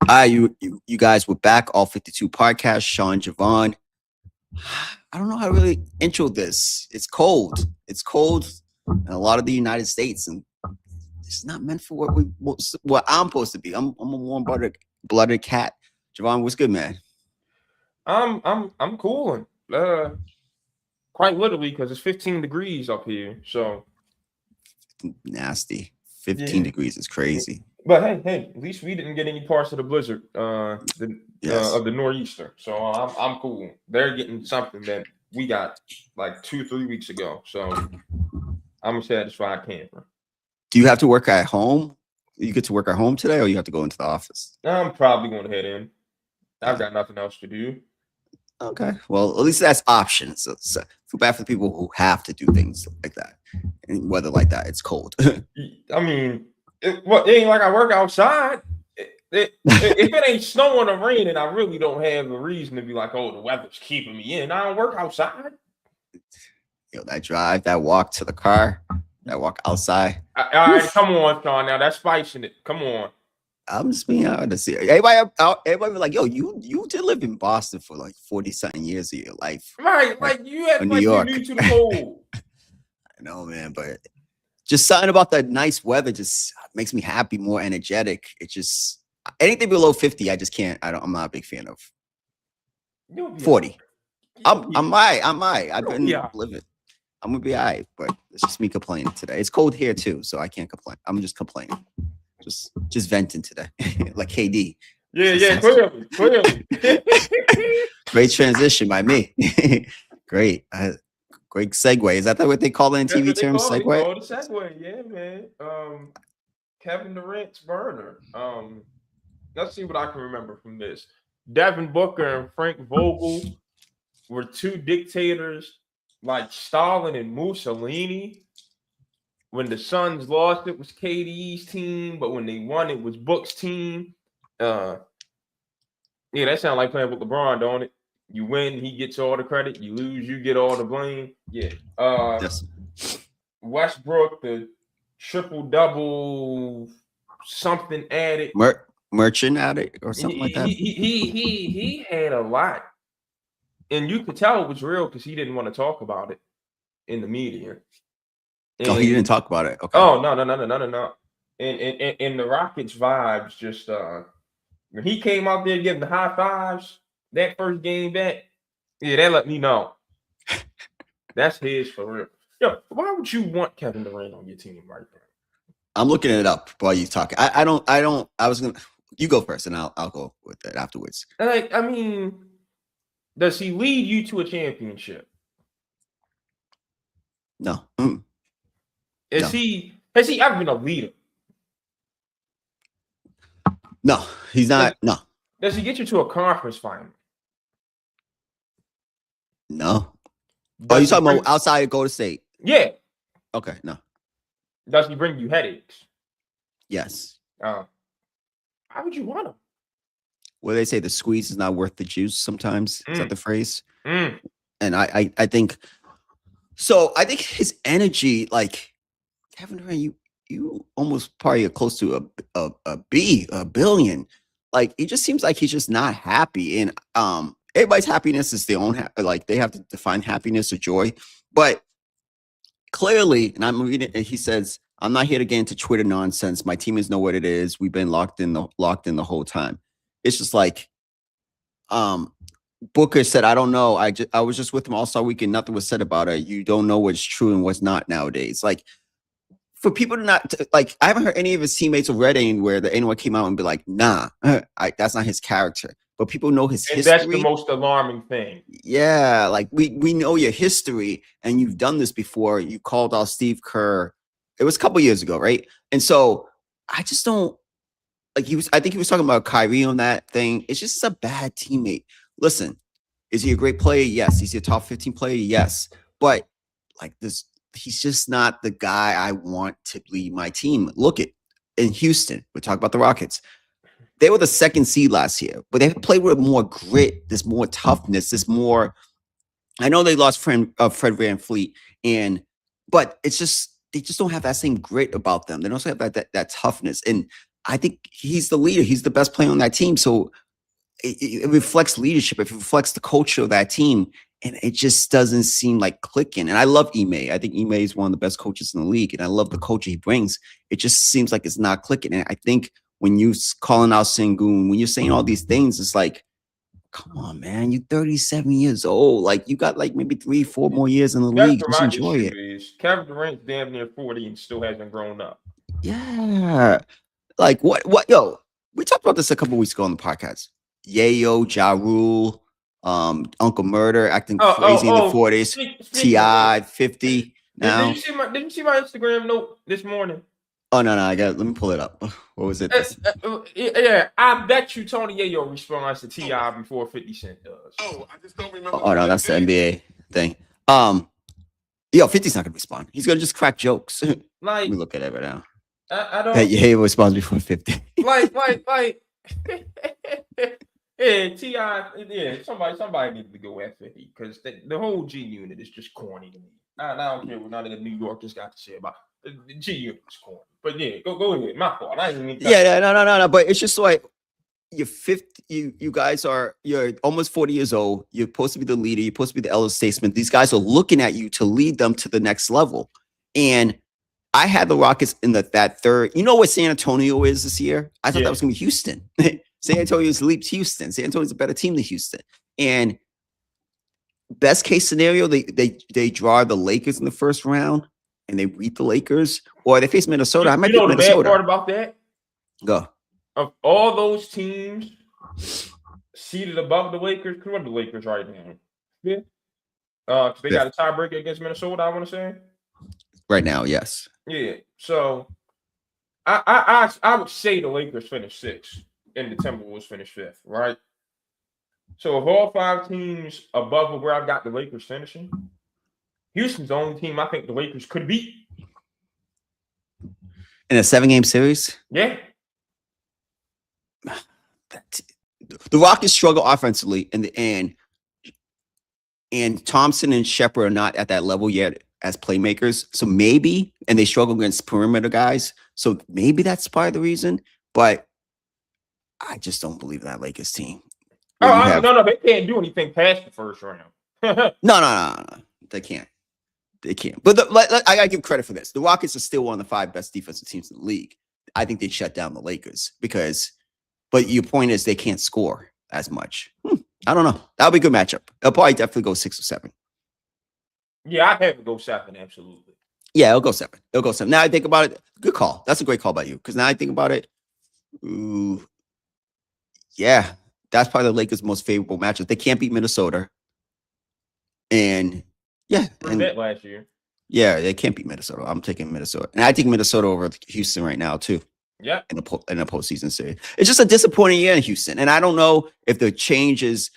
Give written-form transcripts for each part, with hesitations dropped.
You guys were back. All 52 podcasts. Sean, Javon. I don't know how to really intro this. It's cold. It's cold in a lot of the United States, and it's not meant for what I'm supposed to be. I'm a warm blooded cat. Javon, what's good, man? I'm cooling. Quite literally because it's 15 degrees up here. So Nasty. yeah. 15 degrees is crazy. But hey, at least we didn't get any parts of the blizzard, Yes. of the nor'easter. So I'm cool. They're getting something that we got like 2-3 weeks ago. So I'm a satisfied camper. Do you have to work at home? You get to work at home today, or you have to go into the office? I'm probably going to head in. I've Yeah. got nothing else to do. Okay. Well, at least that's options. So feel bad for the people who have to do things like that. And weather like that, it's cold. I mean, it ain't like I work outside. If it ain't snowing or raining, I really don't have a reason to be like, oh, the weather's keeping me in. I don't work outside. That drive, that walk to the car, that walk outside. All right, come on, Sean. Now that's spicing it. Come on. I'm just being honest here. Everybody was like, yo, you did live in Boston for like 40 something years of your life. Right, like you act New like you're York. new to the cold. I know, man, but just something about that nice weather just makes me happy, more energetic. It just anything below 50, I just can't. I'm not a big fan of. 40. I'm right. I've been living. I'm gonna be all right, but it's just me complaining today. It's cold here too, so I can't complain. I'm just complaining. Just venting today. Like KD. Yeah, clearly. Great transition by me. Great. Great segue. Is that what they call it in TV terms? Segue? They call it a segue, yeah, man. Kevin Durant's burner. Let's see what I can remember from this. Devin Booker and Frank Vogel were two dictators like Stalin and Mussolini. When the Suns lost, it was KD's team, but when they won, it was Book's team. Yeah, that sounds like playing with LeBron, don't it? You win, he gets all the credit. You lose, you get all the blame. Yeah. Yes. Westbrook, the triple-double something addict. Merchant addict or something like that. He had a lot. And you could tell it was real because he didn't want to talk about it in the media. And, he didn't talk about it. Okay. Oh, no. And the Rockets vibes just when he came out there giving the high fives that first game back, yeah, that let me know. That's his for real. Yo, why would you want Kevin Durant on your team right now? I'm looking it up while you talk. I was gonna you go first and I'll go with it afterwards. Like, I mean, does he lead you to a championship? No. Has he ever been a leader? No, he's not. No. Does he get you to a conference final? No. Are you talking about outside of Golden State? Yeah. Okay, no. Does he bring you headaches? Yes. Why would you want him? Well, they say the squeeze is not worth the juice sometimes. Is that the phrase? And I think so. I think his energy, like Kevin Durant, you almost probably close to a billion. Like it just seems like he's just not happy. And everybody's happiness is their own. Like they have to define happiness or joy. But clearly, and I'm reading it, he says, "I'm not here to get into Twitter nonsense. My teammates know what it is. We've been locked in the whole time." It's just like, Booker said, "I don't know. I was just with him All-Star Weekend. Nothing was said about it. You don't know what's true and what's not nowadays." Like, for people to not like, I haven't heard any of his teammates or read anywhere that anyone came out and be like, "Nah, that's not his character." But people know his history. That's the most alarming thing. Yeah, like we know your history, and you've done this before. You called out Steve Kerr. It was a couple years ago, right? And so I just don't like I think he was talking about Kyrie on that thing. It's just a bad teammate. Listen, is he a great player? Yes. Is he a top 15 player? Yes. But like this, he's just not the guy I want to lead my team. Look at in Houston. We're talking about the Rockets. They were the second seed last year, but they played with more grit. There's more toughness. There's more. I know they lost Fred VanVleet, but it's just they just don't have that same grit about them. They don't have that toughness. And I think he's the leader. He's the best player on that team. So it reflects leadership. It reflects the culture of that team. And it just doesn't seem like clicking. And I love Ime. I think Ime is one of the best coaches in the league. And I love the culture he brings. It just seems like it's not clicking. And I think when you calling out Sengun, when you're saying all these things, it's like, come on, man, you're 37 years old. Like you got like maybe 3-4 more years in the That's league. what Just my enjoy issue it. is. Kevin Durant's damn near 40 and still hasn't grown up. Yeah. Like what yo, we talked about this a couple weeks ago on the podcast. Yayo, Ja Rule, Uncle Murder acting crazy in the 40s. Speaking of Ti which, 50 did you now. see my Instagram note this morning? Oh no, let me pull it up. What was it? Yeah, I bet you Tony Yayo responds to Ti before 50 Cent does. I just don't remember. Oh no, that's the NBA thing. Yo, 50's not gonna respond. He's gonna just crack jokes. Let Like me look at it right now. I don't That Yayo responds before 50. like yeah, Ti. Yeah, somebody needs to go at 50 because the whole G Unit is just corny to me. I don't care what none of the New Yorkers got to say about the G Unit is corny. But yeah, go ahead. My fault. I ain't even. Yeah, no. But it's just like you're 50. You guys you're almost 40 years old. You're supposed to be the leader. You're supposed to be the elder statesman. These guys are looking at you to lead them to the next level. And I had the Rockets in that third. You know what San Antonio is this year? I thought that was gonna be Houston. San Antonio's leaped Houston. San Antonio's a better team than Houston. And best case scenario, they draw the Lakers in the first round and they beat the Lakers, or they face Minnesota. I might pick The bad part Minnesota. about that? Go. Of all those teams seated above the Lakers, who are the Lakers right now? Yeah. Because they got a tiebreaker against Minnesota, I want to say. Right now, yes. Yeah. So I would say the Lakers finished sixth and the Timberwolves finished fifth, right? So of all 5 teams above where I've got the Lakers finishing, Houston's the only team I think the Lakers could beat. In a 7-game series? Yeah. The Rockets struggle offensively in the end. And Thompson and Shepard are not at that level yet as playmakers. So maybe, and they struggle against perimeter guys. So maybe that's part of the reason. But I just don't believe that Lakers team. No, they can't do anything past the first round. No. They can't. They can't. But I gotta give credit for this. The Rockets are still one of the 5 best defensive teams in the league. I think they shut down the Lakers but your point is they can't score as much. I don't know. That'll be a good matchup. It'll probably definitely go 6 or 7. Yeah, I'd have to go 7, absolutely. Yeah, it'll go 7. Now I think about it. Good call. That's a great call by you. Because now I think about it. Ooh, yeah, that's probably the Lakers' most favorable matchup. They can't beat Minnesota. And yeah. And that last year. Yeah, they can't beat Minnesota. I'm taking Minnesota. And I think Minnesota over Houston right now, too. Yeah. In a postseason series. It's just a disappointing year in Houston. And I don't know if the change is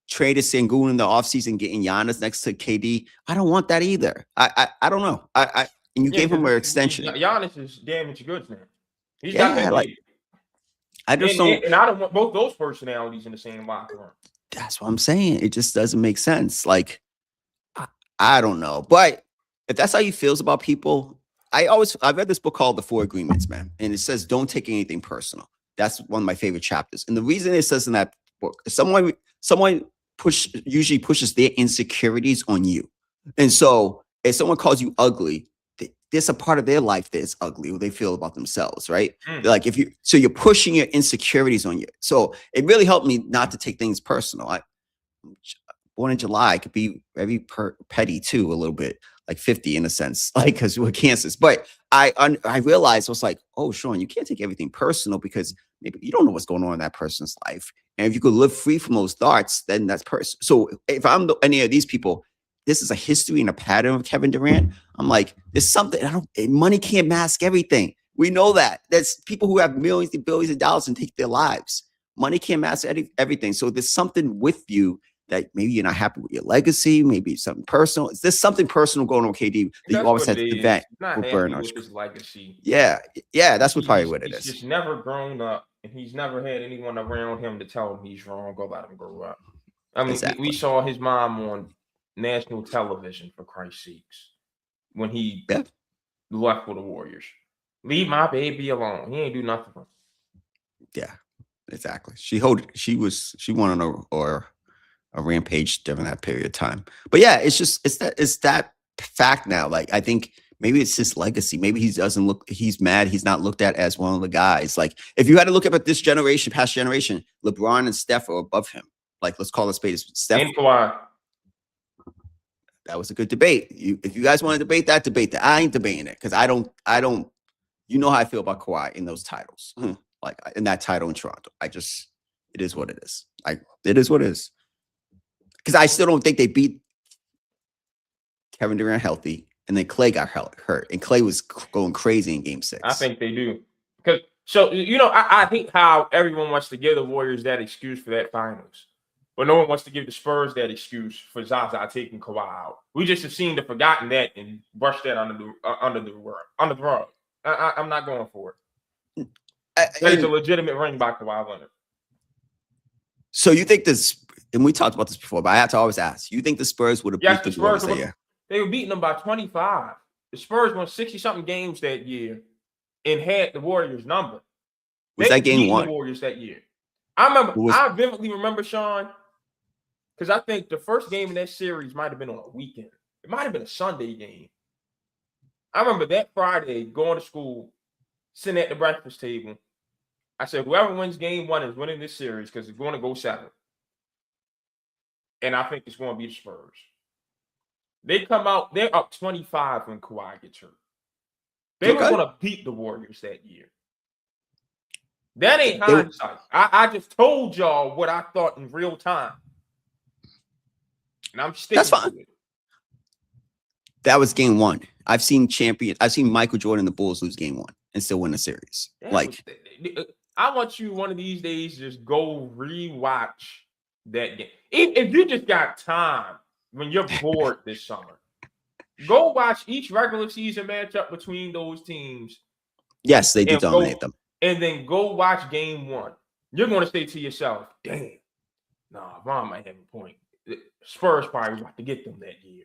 traded Sengun in the offseason, getting Giannis next to KD. I don't want that either. I don't know. And you gave him an extension. Giannis is damaged goods now. He's got that. Like, I just don't. And I don't want both those personalities in the same locker room. That's what I'm saying. It just doesn't make sense. Like, I don't know. But if that's how he feels about people, I read this book called The 4 Agreements, man. And it says, don't take anything personal. That's one of my favorite chapters. And the reason it says in that book, someone usually pushes their insecurities on you. And so if someone calls you ugly, there's a part of their life that is ugly, what they feel about themselves, right? Like you're pushing your insecurities on you. So it really helped me not to take things personal. Born in July, I could be very petty too, a little bit, like 50 in a sense, like because we're Kansas. But I realized I was like, oh, Sean, you can't take everything personal because maybe you don't know what's going on in that person's life. And if you could live free from those thoughts, then that's person. So if I'm any of these people, this is a history and a pattern of Kevin Durant. I'm like, there's something. Money can't mask everything. We know that. There's people who have millions and billions of dollars and take their lives. Money can't mask everything. So there's something with you that maybe you're not happy with your legacy, maybe something personal. There's something personal going on with KD that you always had to vent with burn on his legacy. Yeah, that's probably what it is. He's just never grown up, and he's never had anyone around him to tell him he's wrong or let him grow up. I mean, we saw his mom on national television, for Christ's sakes, when he left for the Warriors. Leave my baby alone. He ain't do nothing for him. Yeah, exactly. She went on a rampage during that period of time. But yeah, it's that fact now. Like I think maybe it's his legacy. Maybe he's mad. He's not looked at as one of the guys. Like if you had to look up at this generation, past generation, LeBron and Steph are above him. Like let's call it spade. Steph. And Kawhi. That was a good debate. If you guys want to debate that. I ain't debating it because I don't. You know how I feel about Kawhi in those titles, like in that title in Toronto. It is what it is. It is what it is. Because I still don't think they beat Kevin Durant healthy, and then Clay got hurt, and Clay was going crazy in Game 6. I think they do. Because I hate how everyone wants to give the Warriors that excuse for that finals. But no one wants to give the Spurs that excuse for Zaza taking Kawhi out. We just have seemed to forgotten that and brushed that under the rug. I'm not going for it. That is a legitimate ring by Kawhi Leonard. So you think this? And we talked about this before, but I have to always ask: you think the Spurs would have beat the Warriors that year? They were beating them by 25. The Spurs won 60-something games that year and had the Warriors number. Was that game one? The Warriors that year. I vividly remember, Sean. Because I think the first game in that series might have been on a weekend. It might have been a Sunday game. I remember that Friday going to school, sitting at the breakfast table. I said, whoever wins game 1 is winning this series because it's going to go 7. And I think it's going to be the Spurs. They come out, they're up 25 when Kawhi gets hurt. They were going to beat the Warriors that year. That ain't hindsight. I just told y'all what I thought in real time. And I'm sticking to it. That was game 1. I've seen Michael Jordan and the Bulls lose game 1 and still win the series. I want you one of these days to just go rewatch that game. If you just got time when you're bored this summer, go watch each regular season matchup between those teams. Yes, they did dominate them. And then go watch game 1. You're going to say to yourself, damn, Ron might have a point. Spurs probably about to get them that year.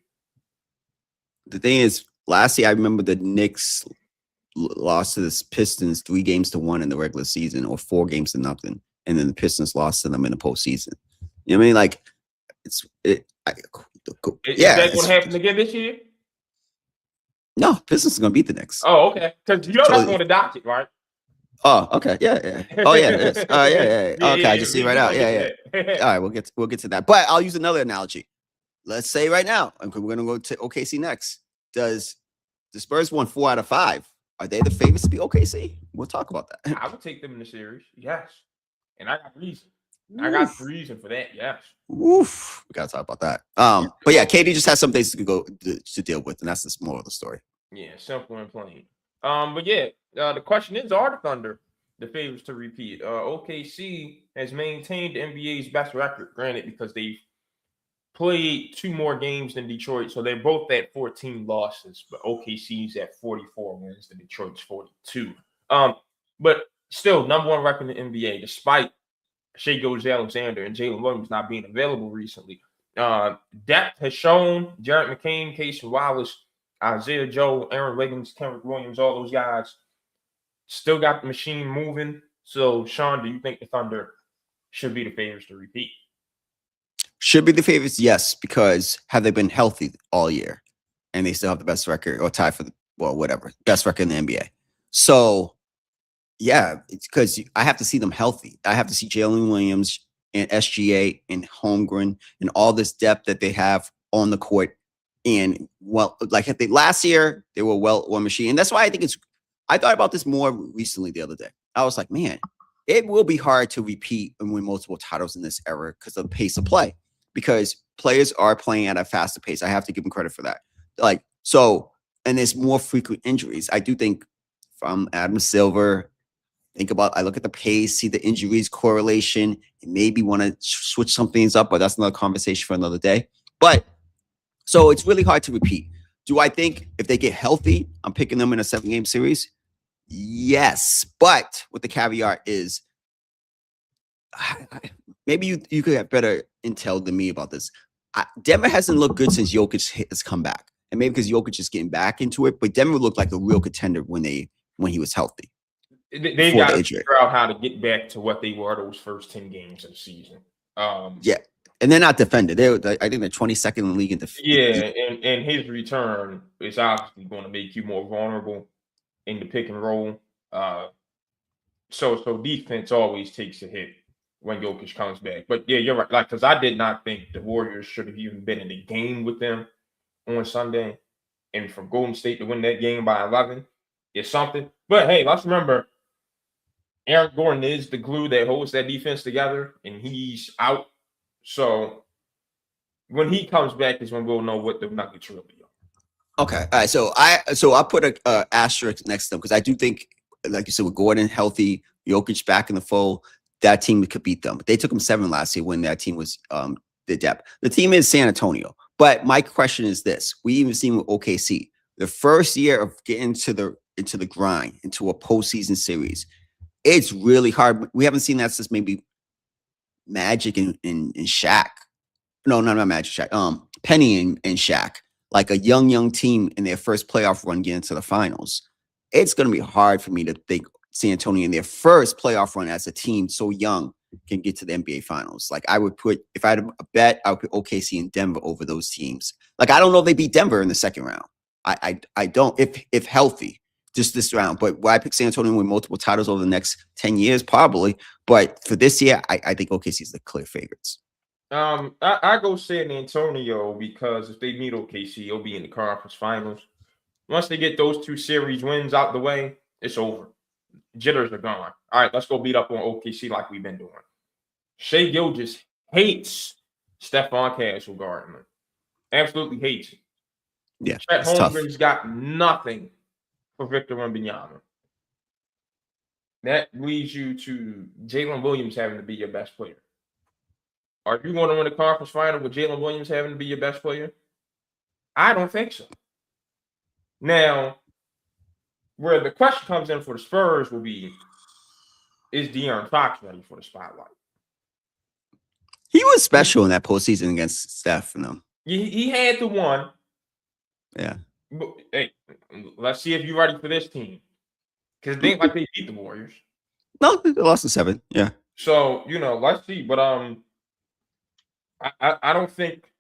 The thing is, last year I remember the Knicks lost to the Pistons 3-1 in the regular season, or 4-0, and then the Pistons lost to them in the postseason. You know what I mean? Like, is that going to happen again this year? No, Pistons are going to beat the Knicks. Oh, okay. Because that's going to dock it, right? Oh, okay. Yeah. Oh, yeah, it is. Yeah. Okay, I just see right out. Yeah. All right, we'll get to that. But I'll use another analogy. Let's say right now, we're going to go to OKC next. Does the Spurs won 4 out of 5? Are they the favorites to be OKC? We'll talk about that. I would take them in the series, yes. And I got reason. I got reason for that, yes. Oof. We got to talk about that. But yeah, KD just has some things to deal with, and that's the moral of the story. Yeah, simple and plain. But yeah, the question is, are the Thunder the favorites to repeat? OKC has maintained the NBA's best record, granted, because they've played 2 more games than Detroit, so they're both at 14 losses, but OKC's at 44 wins, and Detroit's 42. But still, number 1 record in the NBA, despite Shai Gilgeous-Alexander and Jalen Williams not being available recently. Depth has shown. Jarrett McCain, Casey Wallace, Isaiah Joe, Aaron Wiggins, Kendrick Williams, all those guys still got the machine moving. So, Sean, do you think the Thunder should be the favorites to repeat? Should be the favorites, yes, because have they been healthy all year? And they still have the best record, or tie for best record in the NBA. So, yeah, it's because I have to see them healthy. I have to see Jalen Williams and SGA and Holmgren and all this depth that they have on the court. And last year, they were one machine. And that's why I thought about this more recently the other day. I was like, man, it will be hard to repeat and win multiple titles in this era because of the pace of play. Because players are playing at a faster pace. I have to give them credit for that. And there's more frequent injuries. I do think from Adam Silver, I look at the pace, see the injuries correlation, and maybe want to switch some things up, but that's another conversation for another day. But so it's really hard to repeat. Do I think if they get healthy, I'm picking them in a 7-game series? Yes. But what the caveat is, maybe you could have better intel than me about this. Denver hasn't looked good since Jokic has come back. And maybe because Jokic is getting back into it, but Denver looked like a real contender when he was healthy. They before got the to injury. figure out how to get back to what they were those first 10 games of the season. Yeah, and they're not defended. I think they're 22nd in the league in Yeah, and his return is obviously going to make you more vulnerable in the pick and roll. So defense always takes a hit when Jokic comes back. But yeah, you're right. Like, because I did not think the Warriors should have even been in the game with them on Sunday, and for Golden State to win that game by 11 is something. But hey, let's remember, Aaron Gordon is the glue that holds that defense together, and he's out. So when he comes back is when we'll know what the Nuggets really are. Okay, all right. So I put a asterisk next to them because I do think, like you said, with Gordon healthy, Jokic back in the fold, that team could beat them. They took them 7 last year when that team was the depth. The team is San Antonio. But my question is this: we even seen with OKC, the first year of getting into the grind, into a postseason series, it's really hard. We haven't seen that since maybe Magic and Shaq. No, not Magic, Shaq. Penny and Shaq, like a young team in their first playoff run getting to the finals. It's going to be hard for me to think San Antonio in their first playoff run as a team so young can get to the NBA finals. Like I would put, if I had a bet, I would put OKC and Denver over those teams. Like I don't know if they beat Denver in the second round. I don't, if healthy, just this round. But why I pick San Antonio with multiple titles over the next 10 years, probably. But for this year, I think OKC is the clear favorites. I go San Antonio because if they meet OKC, it'll be in the conference finals. Once they get those 2 series wins out the way, it's over. Jitters are gone. All right, let's go beat up on OKC like we've been doing. Shai Gilgeous hates Stephon Castle Gardner. Absolutely hates it. Yeah, Chet it's tough. Holmgren's got nothing for Victor Wembanyama. That leads you to Jalen Williams having to be your best player. Are you going to win the conference final with Jalen Williams having to be your best player? I don't think so. Now, where the question comes in for the Spurs will be, is De'Aaron Fox ready for the spotlight? He was special in that postseason against Steph and them. He had the one. Yeah. But, hey, let's see if you're ready for this team. Because it ain't like they beat the Warriors. No, they lost in 7. Yeah. So, let's see. But I don't think,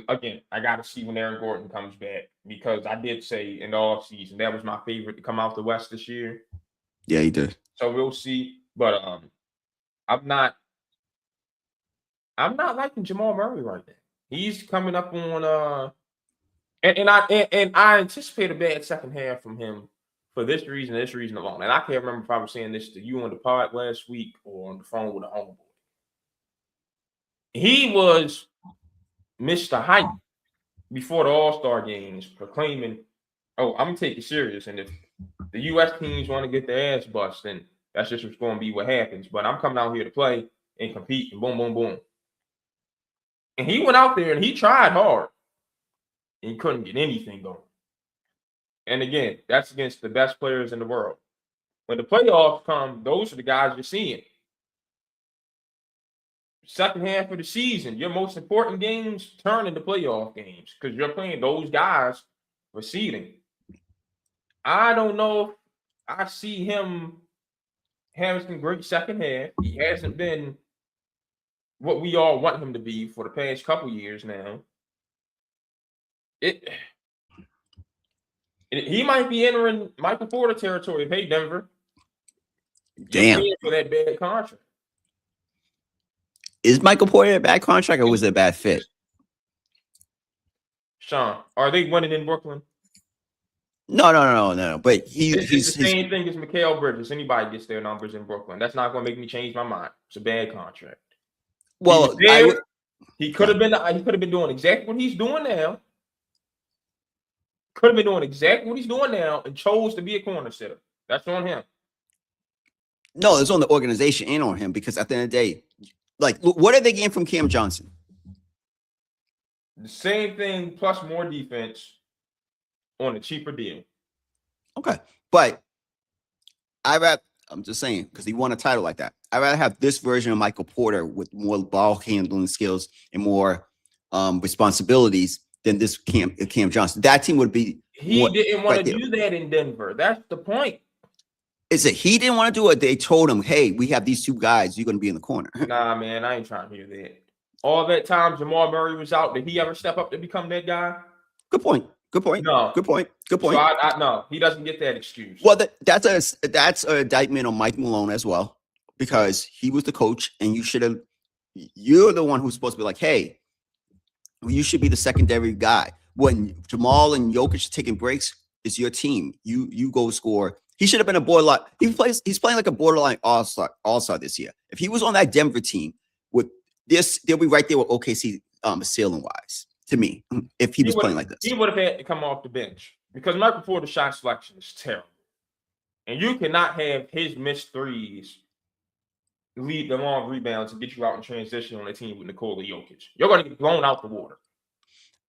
again, I got to see when Aaron Gordon comes back, because I did say in the offseason that was my favorite to come out the West this year. Yeah, he did. So we'll see. But I'm not liking Jamal Murray right now. He's coming up on and I anticipate a bad second half from him for this reason alone. And I can't remember if I was saying this to you on the pod last week or on the phone with a homeboy. He was Mr. Hype before the All-Star games, proclaiming, "Oh, I'm gonna take it serious, and if the U.S. teams want to get their ass bust, then that's just what's going to be what happens. But I'm coming out here to play and compete, and boom, boom, boom." And he went out there and he tried hard, and he couldn't get anything going. And again, that's against the best players in the world. When the playoffs come, those are the guys you're seeing. Second half of the season, your most important games turn into playoff games because you're playing those guys for seeding. I don't know if I see him having some great second half. He hasn't been what we all want him to be for the past couple years now. He might be entering Michael Porter territory. Hey, Denver, you're paying for that bad contract. Is Michael Porter a bad contract or was it a bad fit? Sean, are they winning in Brooklyn? No. But he's the same thing as Mikal Bridges. Anybody gets their numbers in Brooklyn, that's not going to make me change my mind. It's a bad contract. Well, he could have been doing exactly what he's doing now. Could have been doing exactly what he's doing now and chose to be a corner sitter. That's on him. No, it's on the organization and on him, because at the end of the day, like, what are they getting from Cam Johnson? The same thing plus more defense on a cheaper deal. Okay, but I'm just saying, because he won a title like that. I'd rather have this version of Michael Porter with more ball handling skills and more responsibilities than this Cam Johnson. That team would be. He didn't want to do that in Denver. That's the point. Is it he didn't want to do it? They told him, hey, we have these two guys. You're going to be in the corner. Nah, man, I ain't trying to hear that. All that time Jamal Murray was out, did he ever step up to become that guy? Good point. Good point. No. Good point. Good point. So I no, he doesn't get that excuse. Well, that's an indictment on Mike Malone as well, because he was the coach, and you're the one who's supposed to be like, hey, you should be the secondary guy. When Jamal and Jokic are taking breaks, it's your team. You go score. He should have been a borderline. He's playing like a borderline all-star this year. If he was on that Denver team with this, they'll be right there with OKC ceiling wise to me. If he was playing like this, he would have had to come off the bench because Michael Porter's shot selection is terrible, and you cannot have his missed threes lead the long rebounds and get you out in transition on a team with Nikola Jokic. You're going to get blown out the water.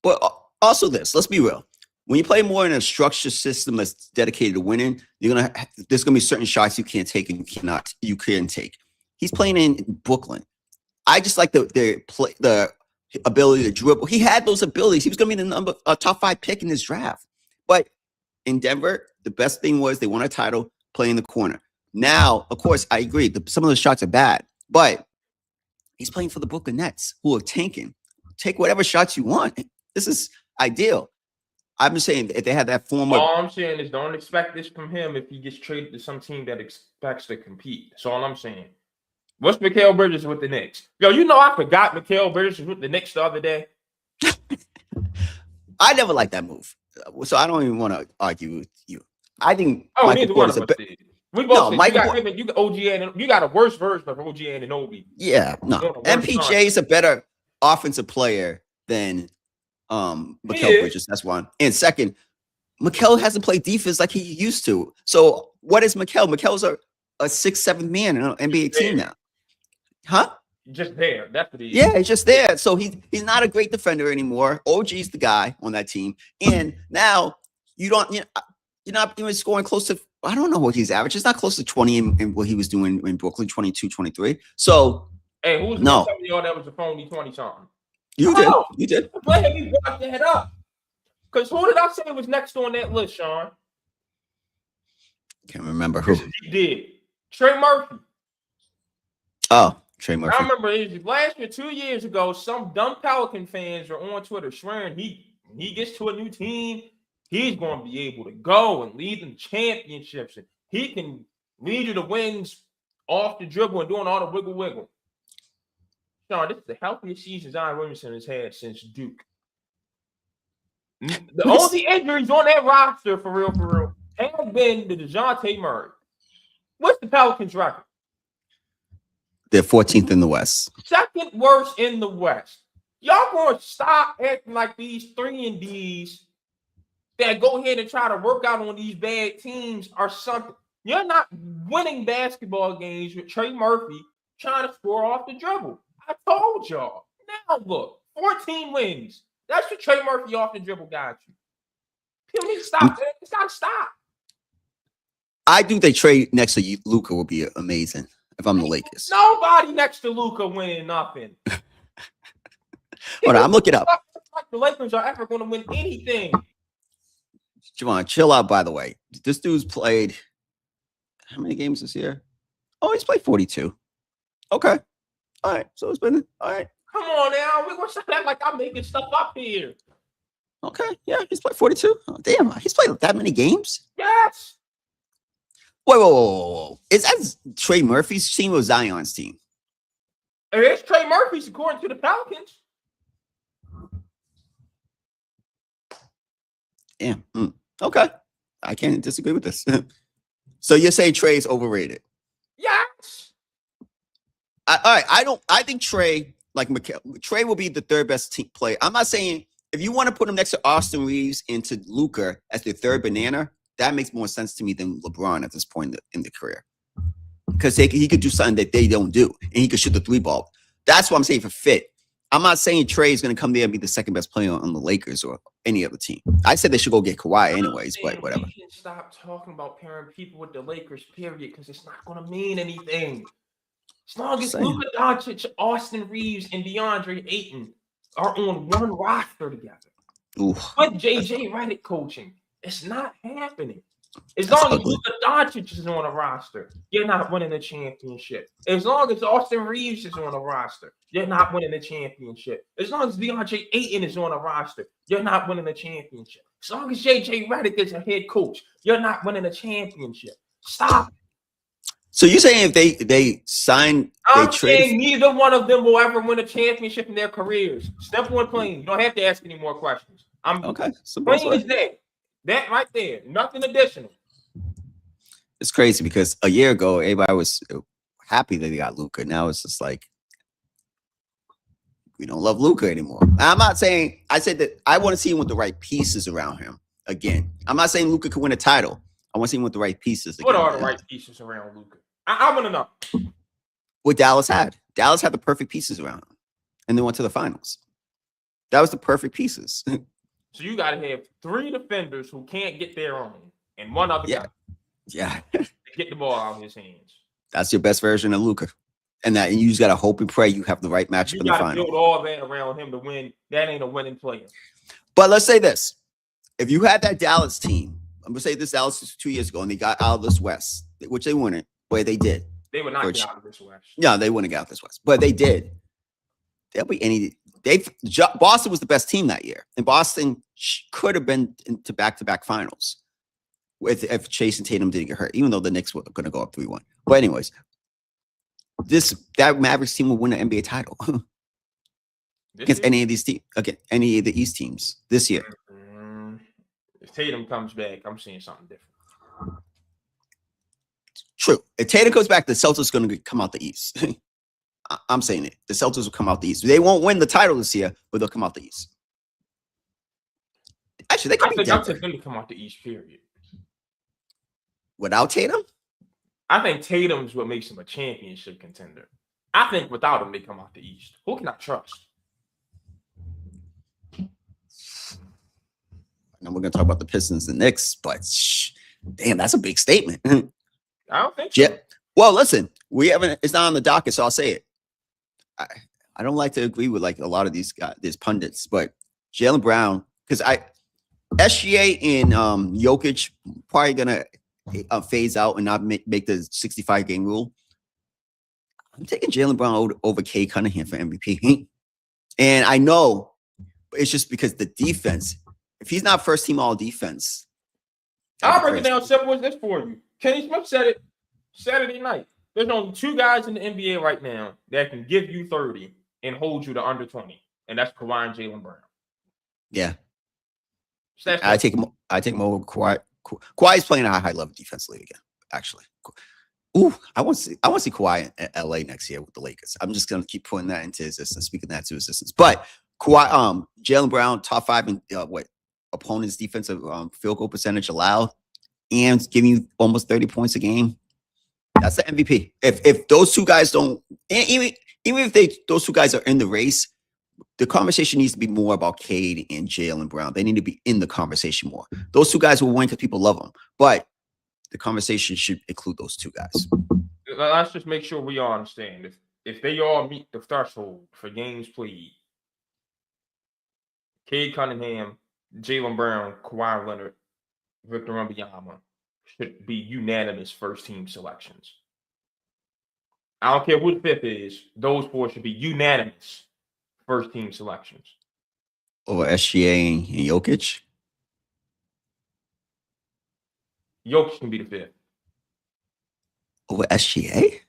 But also let's be real. When you play more in a structured system that's dedicated to winning, there's gonna be certain shots you can't take and you can take. He's playing in Brooklyn. I just like the ability to dribble. He had those abilities. He was gonna be the top 5 pick in this draft. But in Denver, the best thing was they won a title, play in the corner. Now, of course, I agree. Some of those shots are bad, but he's playing for the Brooklyn Nets, who are tanking. Take whatever shots you want. This is ideal. I'm just saying if they had that form of. All I'm saying is don't expect this from him if he gets traded to some team that expects to compete. That's all I'm saying. What's Mikal Bridges with the Knicks? Yo, I forgot Mikal Bridges was with the Knicks the other day. I never liked that move, so I don't even want to argue with you. I think Michael Porter's a better. We both you got OG and you got a worse version of OG and Anunoby. Yeah, no. MPJ is a better offensive player than Mikal Bridges. That's one. And second, Mikal hasn't played defense like he used to. So what is Mikal? Mikal's a 6'7" man in an NBA team now. Huh? Just there. That's what he is. Yeah, he's just there. So he's not a great defender anymore. OG's the guy on that team. And now you're not even scoring close to, I don't know what he's average. It's not close to 20 in what he was doing in Brooklyn, 22, 23. So, hey, who's going to tell me that was a phony 20-something? You did. Go ahead and block that up. Because who did I say was next on that list, Sean? Can't remember who. He did. Trey Murphy. Oh, Trey Murphy. I remember it was last year, 2 years ago, some dumb Pelican fans are on Twitter swearing he gets to a new team, he's going to be able to go and lead them championships. And he can lead you to wins off the dribble and doing all the wiggle. Sean, this is the healthiest season Zion Williamson has had since Duke. The only injuries on that roster, for real, have been the DeJounte Murray. What's the Pelicans' record? They're 14th in the West. Second worst in the West. Y'all going to stop acting like these 3-and-Ds that go ahead and try to work out on these bad teams or something. You're not winning basketball games with Trey Murphy trying to score off the dribble. I told y'all. Now look, 14 wins. That's what Trey Murphy off the dribble got you. People need to stop. It's got to stop. I do think trade next to Luka will be amazing if I'm the Lakers. Nobody next to Luka winning nothing. Hold on, I'm looking up. Like the Lakers are ever going to win anything. Javon, chill out, by the way. This dude's played how many games this year? Oh, he's played 42. Okay. All right. So it's been all right. Come on now. We're going to say that like I'm making stuff up here. Okay. Yeah, he's played 42. Oh, damn. He's played that many games? Yes. Whoa. Is that Trey Murphy's team or Zion's team? It's Trey Murphy's according to the Pelicans. Yeah. Okay. I can't disagree with this. So you're saying Trey's overrated? Yes. All right. I think Trey, like Mikal, Trey will be the third best team player. I'm not saying if you want to put him next to Austin Reeves and to Luka as the third banana, that makes more sense to me than LeBron at this point in the career. Because he could do something that they don't do, and he could shoot the 3-ball. That's what I'm saying for fit. I'm not saying Trey is going to come there and be the second best player on the Lakers or any other team. I said they should go get Kawhi anyways, but whatever. We can stop talking about pairing people with the Lakers, period, because it's not going to mean anything. As long as Luka Doncic, Austin Reeves, and DeAndre Ayton are on one roster together. Oof. With JJ Redick coaching, it's not happening. As That's long as ugly. Luka Doncic is on a roster, you're not winning the championship. As long as Austin Reeves is on a roster, you're not winning the championship. As long as DeAndre Ayton is on a roster, you're not winning the championship. As long as JJ Redick is a head coach, you're not winning the championship. Stop. So you're saying if they sign, they I'm trade? saying neither one of them will ever win a championship in their careers. Simple and plain. You don't have to ask any more questions. I'm Okay, simple as plain well. as that. That right there. Nothing additional. It's crazy because a year ago everybody was happy that they got Luka. Now it's just like we don't love Luka anymore. I'm not saying I said that I want to see him with the right pieces around him again. I'm not saying Luka could win a title. I want to see him with the right pieces again. What are the right pieces around Luka? I want to know. What Dallas had. Dallas had the perfect pieces around him, and they went to the finals. That was the perfect pieces. So you got to have 3 defenders who can't get their own, and one other guy Yeah. to get the ball out of his hands. That's your best version of Luka. And you just got to hope and pray you have the right matchup You in the got to final. build all that around him to win. That ain't a winning player. But let's say this. If you had that Dallas team, I'm going to say this Dallas was 2 years ago, and they got out of this West, which they wouldn't, but they did. They would not get out of this West. No, they wouldn't get out of this West, but they did. There'll be any. Boston was the best team that year, and Boston could have been into back-to-back finals if Chase and Tatum didn't get hurt, even though the Knicks were going to go up 3-1. But anyways, that Mavericks team will win an NBA title against any of these teams, against any of the East teams this year. If Tatum comes back, I'm seeing something different. True. If Tatum comes back, the Celtics are going to come out the East. I'm saying it. The Celtics will come out the East. They won't win the title this year, but they'll come out the East. Actually, they could be Denver. I think them to come out the East, period. Without Tatum? I think Tatum's what makes him a championship contender. I think without him, they come out the East. Who can I trust? And we're going to talk about the Pistons and Knicks, but damn, that's a big statement. I don't think so. Yeah. Well, listen, it's not on the docket, so I'll say it. I don't like to agree with like a lot of these guys, these pundits, but Jaylen Brown, because SGA and Jokic probably gonna phase out and not make the 65 game rule. I'm taking Jaylen Brown over Cade Cunningham for MVP, and I know it's just because the defense. If he's not first team all defense, I'll break it down simple as this for you. Kenny Smith said it Saturday night. There's only 2 guys in the NBA right now that can give you 30 and hold you to under 20, and that's Kawhi and Jaylen Brown. Yeah, I take him over Kawhi. Kawhi is playing at a high level defensively again. Actually, ooh, I want to see Kawhi in LA next year with the Lakers. I'm just gonna keep putting that into existence, speaking that to existence. But Kawhi, Jaylen Brown, top 5 in opponents' defensive field goal percentage allowed, and giving you almost 30 points a game. That's the MVP. If those 2 guys don't, even if those 2 guys are in the race, the conversation needs to be more about Cade and Jaylen Brown. They need to be in the conversation more. Those 2 guys will win because people love them, but the conversation should include those 2 guys. Let's just make sure we all understand. If they all meet the threshold for games played, Cade Cunningham, Jaylen Brown, Kawhi Leonard, Victor Wembanyama should be unanimous first team selections. I don't care who the 5th is; those 4 should be unanimous first team selections. Over SGA and Jokic? Jokic can be the 5th. Over SGA?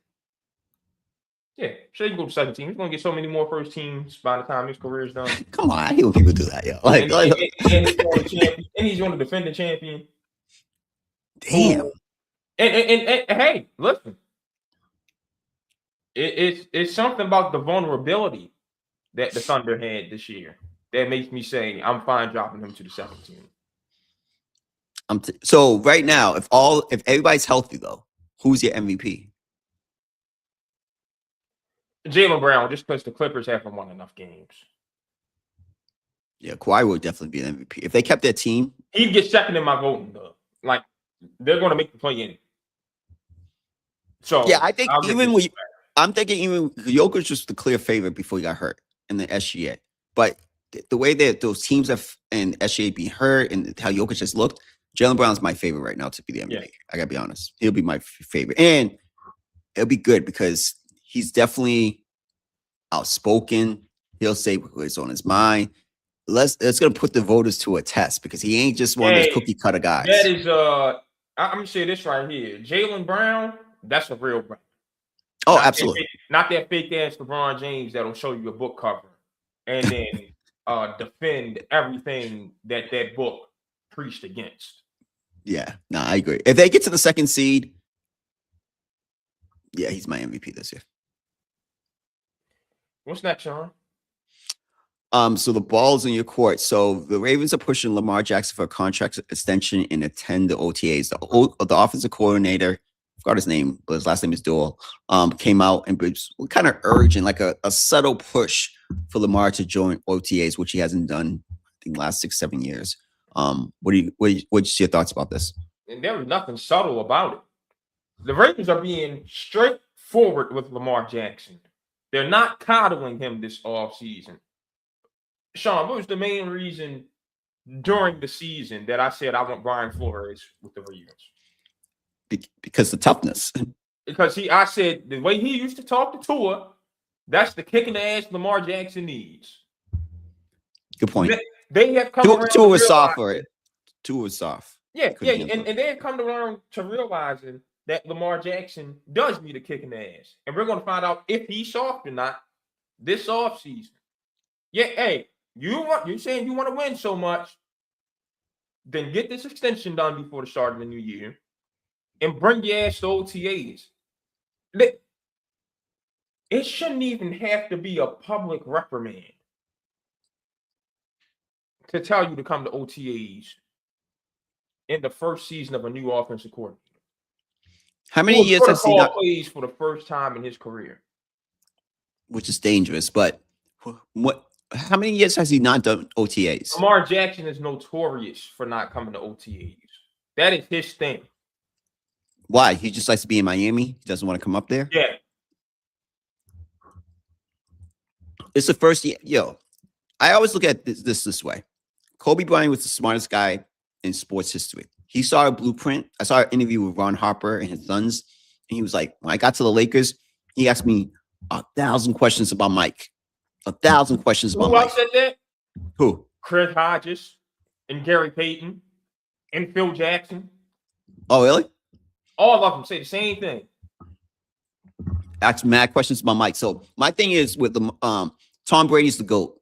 Yeah, sure you can go to 17. He's going to get so many more first teams by the time his career is done. Come on, I hate when people do that, yo. And he's going to defend the champion. Damn. And hey, listen. It's something about the vulnerability that the Thunder had this year that makes me say I'm fine dropping him to the 2nd team. So right now, if everybody's healthy though, who's your MVP? Jaylen Brown, just because the Clippers haven't won enough games. Yeah, Kawhi would definitely be an MVP if they kept their team. He'd get second in my voting though. Like they're going to make the play in. So yeah, I think I'm thinking even Jokic was the clear favorite before he got hurt in the SGA. But the way that those teams have and SGA being hurt and how Jokic has looked, Jaylen Brown's my favorite right now to be the MVP. Yeah. I gotta be honest. He'll be my favorite, and it'll be good because he's definitely outspoken. He'll say what's on his mind. It's gonna put the voters to a test because he ain't just one of those Hey, cookie cutter that guys. is I'm gonna say this right here. Jaylen Brown, that's a real Brown. Oh, Not that absolutely. fake, not that fake ass LeBron James that'll show you a book cover and then defend everything that book preached against. Yeah, no, I agree. If they get to the second seed, yeah, he's my MVP this year. What's next, Sean? So the ball's in your court. So the Ravens are pushing Lamar Jackson for a contract extension and attend the OTAs. The offensive coordinator, I forgot his name, but his last name is Doyle, came out and was kind of urging like a subtle push for Lamar to join OTAs, which he hasn't done, I think, last 6-7 years. What's your thoughts about this? And there was nothing subtle about it. The Ravens are being straightforward with Lamar Jackson. They're not coddling him this offseason. Sean, what was the main reason during the season that I said I want Brian Flores with the Ravens? Because the toughness. Because I said the way he used to talk to Tua, that's the kick in the ass Lamar Jackson needs. Good point. They have come around. Tua was soft for it. Tua was soft. Yeah, and they have come around to realizing that Lamar Jackson does need a kick in the ass. And we're going to find out if he's soft or not this offseason. Yeah, hey, you saying you want to win so much, then get this extension done before the start of the new year and bring your ass to OTAs. It shouldn't even have to be a public reprimand to tell you to come to OTAs in the first season of a new offensive coordinator. How many years has he not plays for the first time in his career? Which is dangerous, but how many years has he not done OTAs? Lamar Jackson is notorious for not coming to OTAs. That is his thing. Why? He just likes to be in Miami? He doesn't want to come up there? Yeah. It's the first year. Yo, I always look at this way. Kobe Bryant was the smartest guy in sports history. He saw a blueprint. I saw an interview with Ron Harper and his sons, and he was like, when I got to the Lakers, he asked me 1,000 questions about Mike. 1,000 questions about Mike. Who else said that? Who? Chris Hodges and Gary Payton and Phil Jackson. Oh, really? All of them say the same thing. Ask mad questions about Mike. So my thing is with the Tom Brady's the GOAT.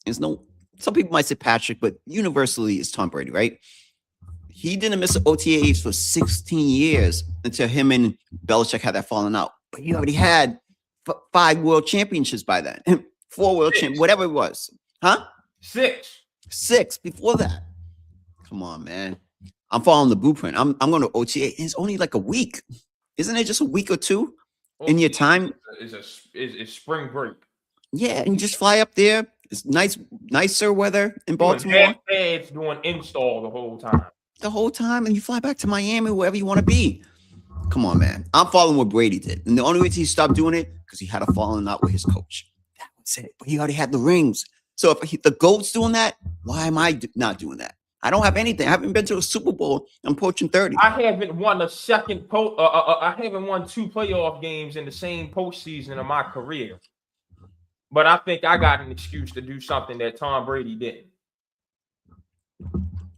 Some people might say Patrick, but universally it's Tom Brady, right? He didn't miss OTAs for 16 years until him and Belichick had that falling out. But he already had 5 world championships by then. 4 world championships, whatever it was. Huh? 6 before that. Come on, man. I'm following the blueprint. I'm going to OTA. It's only like a week. Isn't it just a week or two in your time? It's spring break. Yeah, and you just fly up there. It's nicer weather in Baltimore. It's doing install the whole time. And you fly back to Miami, wherever you want to be. Come on, man. I'm following what Brady did. And the only reason he stopped doing it, because he had a falling out with his coach. That was it. But he already had the rings. So if the GOAT's doing that, why am I not doing that? I don't have anything. I haven't been to a Super Bowl. I'm approaching 30. I haven't won I haven't won 2 playoff games in the same postseason of my career. But I think I got an excuse to do something that Tom Brady didn't.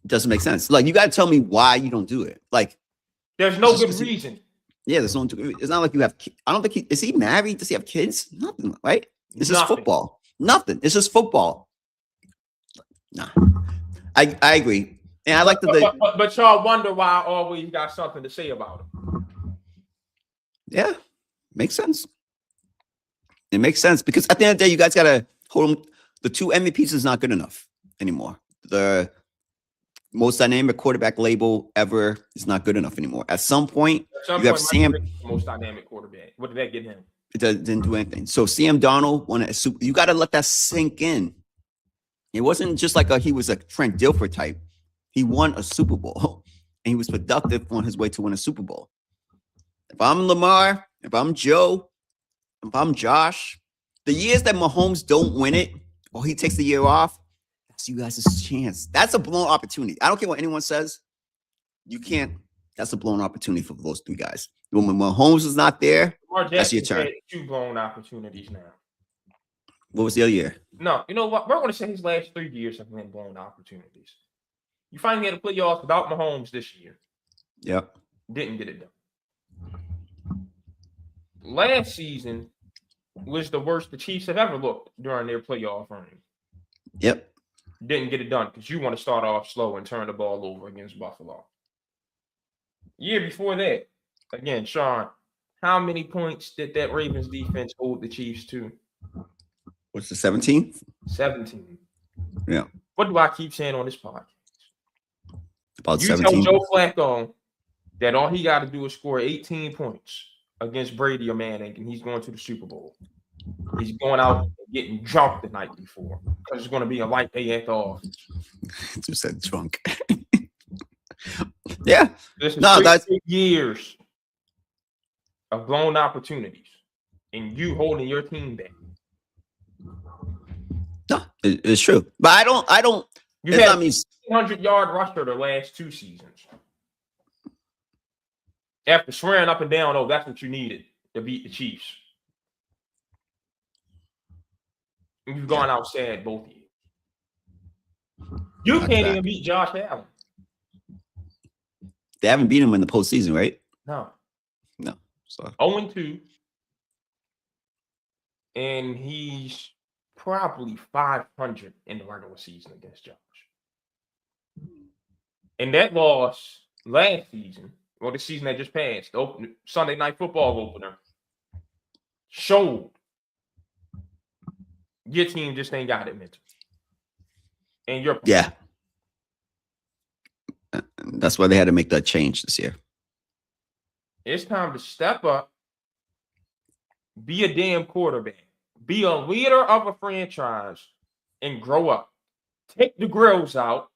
Doesn't make sense. Like, you got to tell me why you don't do it. Like, there's no good reason. Yeah, there's no. It's not like you have. I don't think is he married? Does he have kids? Nothing, right? This is football. Nothing. It's just football. Nah, I agree, and I like but y'all wonder why I always got something to say about it. Yeah, makes sense. It makes sense because at the end of the day, you guys gotta hold them. The 2 MVPs is not good enough anymore. The most dynamic quarterback label ever is not good enough anymore. At some point, you have Sam. Most dynamic quarterback. What did that get him? It didn't do anything. So Sam Darnold won a Super. You got to let that sink in. It wasn't just like he was a Trent Dilfer type. He won a Super Bowl, and he was productive on his way to win a Super Bowl. If I'm Lamar, if I'm Joe, if I'm Josh, the years that Mahomes don't win it, or he takes the year off, that's you guys' chance. That's a blown opportunity. I don't care what anyone says. You can't. That's a blown opportunity for those three guys. When Mahomes is not there, Lamar that's your Jackson turn. had 2 blown opportunities now. What was the other year? No, you know what? We're going to say his last 3 years have been blown opportunities. You finally had to playoffs without Mahomes this year. Yep. Didn't get it done. Last season was the worst the Chiefs have ever looked during their playoff run. Yep. Didn't get it done because you want to start off slow and turn the ball over against Buffalo. Year before that, again, Sean, how many points did that Ravens defense hold the Chiefs to? What's the 17? 17. Yeah. What do I keep saying on this podcast? About You 17. tell Joe Flacco that all he got to do is score 18 points against Brady or Manning, and he's going to the Super Bowl. He's going out and getting drunk the night before because it's going to be a light day at the office. You said drunk. Yeah. This is No, that's years of blown opportunities and you holding your team back. no, it's true. But I don't. You it's had not me. 100-yard rusher the last 2 seasons. After swearing up and down, oh, that's what you needed to beat the Chiefs. And you've gone out sad, both of you. You can't even beat Josh Allen. They haven't beat him in the postseason, right? No. So 0-2. And he's probably 500 in the regular season against Josh. And that loss last season, or the season that just passed, the Sunday Night Football opener, showed your team just ain't got it mentally. And you're that's why they had to make that change this year. It's time to step up, be a damn quarterback, be a leader of a franchise, and grow up. Take the grills out,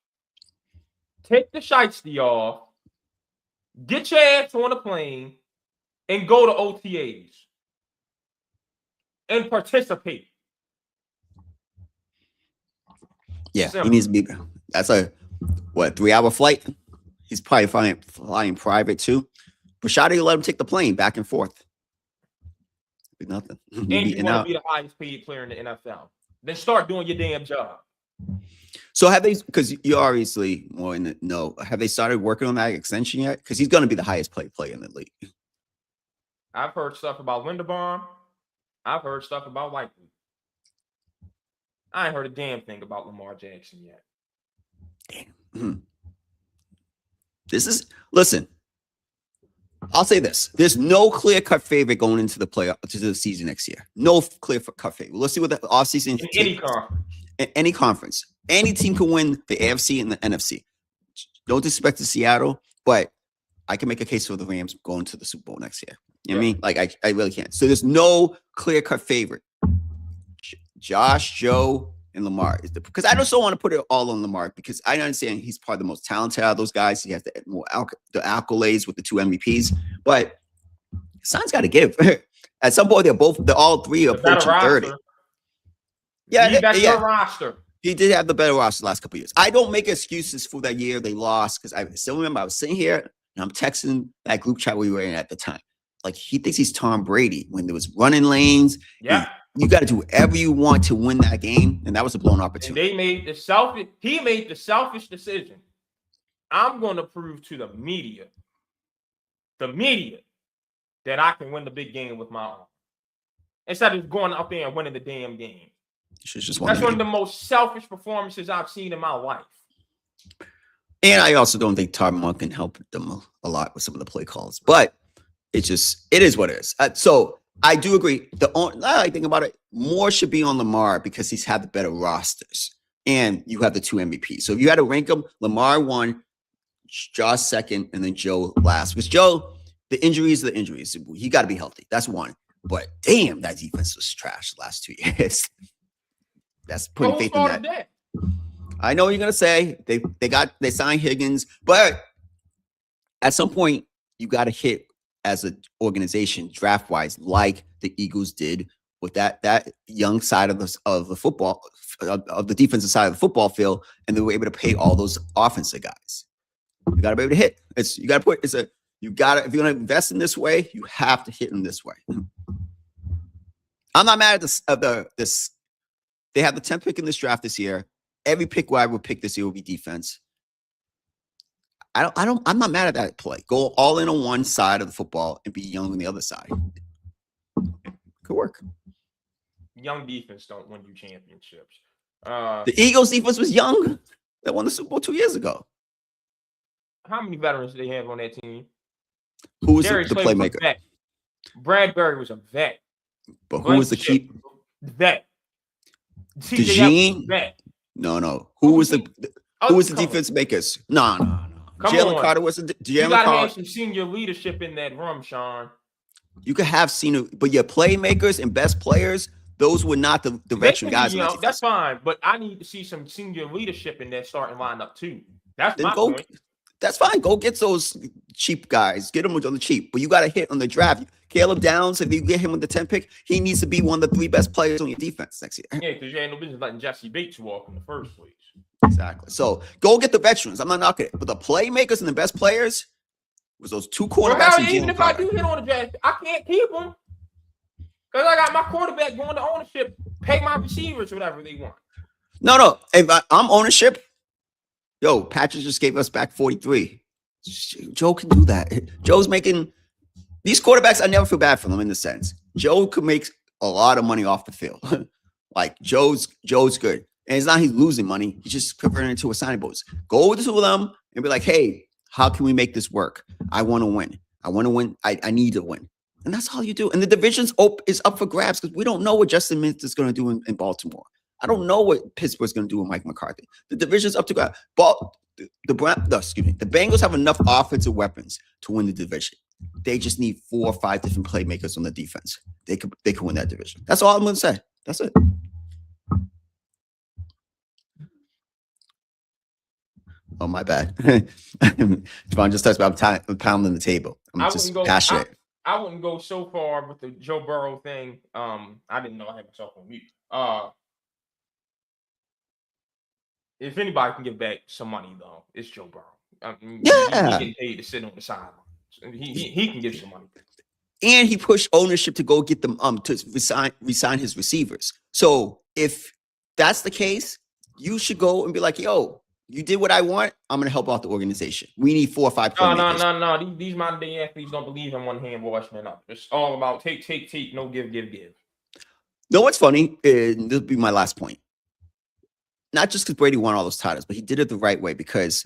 take the shiesty off, get your ass on a plane, and go to OTAs and participate. Yeah, Simple. He needs to be. That's a 3-hour flight. He's probably flying private too. Rashad, let him take the plane back and forth. Nothing. And you want to be the highest paid player in the NFL. Then start doing your damn job. So have they, because you're obviously more in the know, have they started working on that extension yet? Because he's going to be the highest paid player in the league. I've heard stuff about Linderbaum. I've heard stuff about Likely. I ain't heard a damn thing about Lamar Jackson yet. Damn. Listen, I'll say this. There's no clear-cut favorite going into the playoff to the season next year. No clear-cut favorite. Let's see what the offseason in any conference. Any team can win the AFC and the NFC. No disrespect to Seattle, but I can make a case for the Rams going to the Super Bowl next year. You know what I mean? Like, I really can't. So there's no clear-cut favorite. Josh, Joe, and Lamar. Because I just don't want to put it all on Lamar because I understand he's probably the most talented out of those guys. He has the accolades with the 2 MVPs, but something's got to give. At some point, they're all three approaching 30. Yeah, roster. He did have the better roster the last couple of years. I don't make excuses for that year they lost because I still remember I was sitting here and I'm texting that group chat we were in at the time. Like, he thinks he's Tom Brady when there was running lanes. Yeah. You got to do whatever you want to win that game, and that was a blown opportunity. And he made the selfish decision. I'm going to prove to the media, that I can win the big game with my arm. Instead of going out there and winning the damn game. That's one of the most selfish performances I've seen in my life. And I also don't think Todd Monk can help them a lot with some of the play calls, but it is what it is. So I do agree. I think about it, more should be on Lamar because he's had the better rosters and you have the 2 MVPs. So if you had to rank them, Lamar 1, Josh 2nd, and then Joe last. Because Joe, the injuries are the injuries. He got to be healthy. That's 1. But damn, that defense was trash the last 2 years. That's putting faith in that. I know what you're gonna say. They signed Higgins, but at some point you got to hit as an organization draft wise, like the Eagles did with that young side of the football of the defensive side of the football field, and they were able to pay all those offensive guys. You got to be able to hit. You got to put. If you're going to invest in this way, you have to hit in this way. I'm not mad at this. They have the 10th pick in this draft this year. Every pick where I would pick this year will be defense. I'm not mad at that play. Go all in on one side of the football and be young on the other side. Could work. Young defense don't win you championships. The Eagles defense was young. They won the Super Bowl 2 years ago. How many veterans do they have on that team? Who was the playmaker? Bradbury was a vet. But who was the key? Vet. DeJean? Vet. No. Who was the defense makers? No. Jalen Carter was you gotta have some senior leadership in that room, Sean. You could have senior, but your playmakers and best players, those were not the veteran guys. That's fine, but I need to see some senior leadership in that starting lineup too. That's my point. That's fine. Go get those cheap guys. Get them on the cheap. But you got to hit on the draft. Caleb Downs, if you get him with the 10th pick, he needs to be one of the 3 best players on your defense next year. Yeah, because you ain't no business letting Jesse Bates walk in the first place. Exactly. So go get the veterans. I'm not knocking it. But the playmakers and the best players was those 2 quarterbacks. Well, even if I do hit on the draft, I can't keep them. Because I got my quarterback going to ownership, pay my receivers whatever they want. No. If I'm ownership, yo, Patrick just gave us back 43. Joe can do that. Joe's making these quarterbacks. I never feel bad for them in the sense. Joe could make a lot of money off the field. Like Joe's good. And it's not he's losing money. He's just converting it into a signing bonus. Go to them and be like, hey, how can we make this work? I want to win. I need to win. And that's all you do. And the division's is up for grabs because we don't know what Justin Mintz is going to do in Baltimore. I don't know what Pittsburgh's going to do with Mike McCarthy. The division's up to grab. The Bengals have enough offensive weapons to win the division. They just need 4 or 5 different playmakers on the defense. They could win that division. That's all I'm going to say. That's it. Oh, my bad. Javon just touched me. I'm pounding the table. I'm just passionate. I wouldn't go so far with the Joe Burrow thing. I didn't know I had myself on mute. If anybody can give back some money, though, it's Joe Burrow. I mean, yeah. He getting paid to sit on the sideline. He can give some money. And he pushed ownership to go get them to resign his receivers. So if that's the case, you should go and be like, yo, you did what I want. I'm going to help out the organization. We need 4 or 5 playmakers. No. These modern day athletes don't believe in one hand washing up. It's all about take, no give. No, what's funny, and this will be my last point. Not just because Brady won all those titles, but he did it the right way because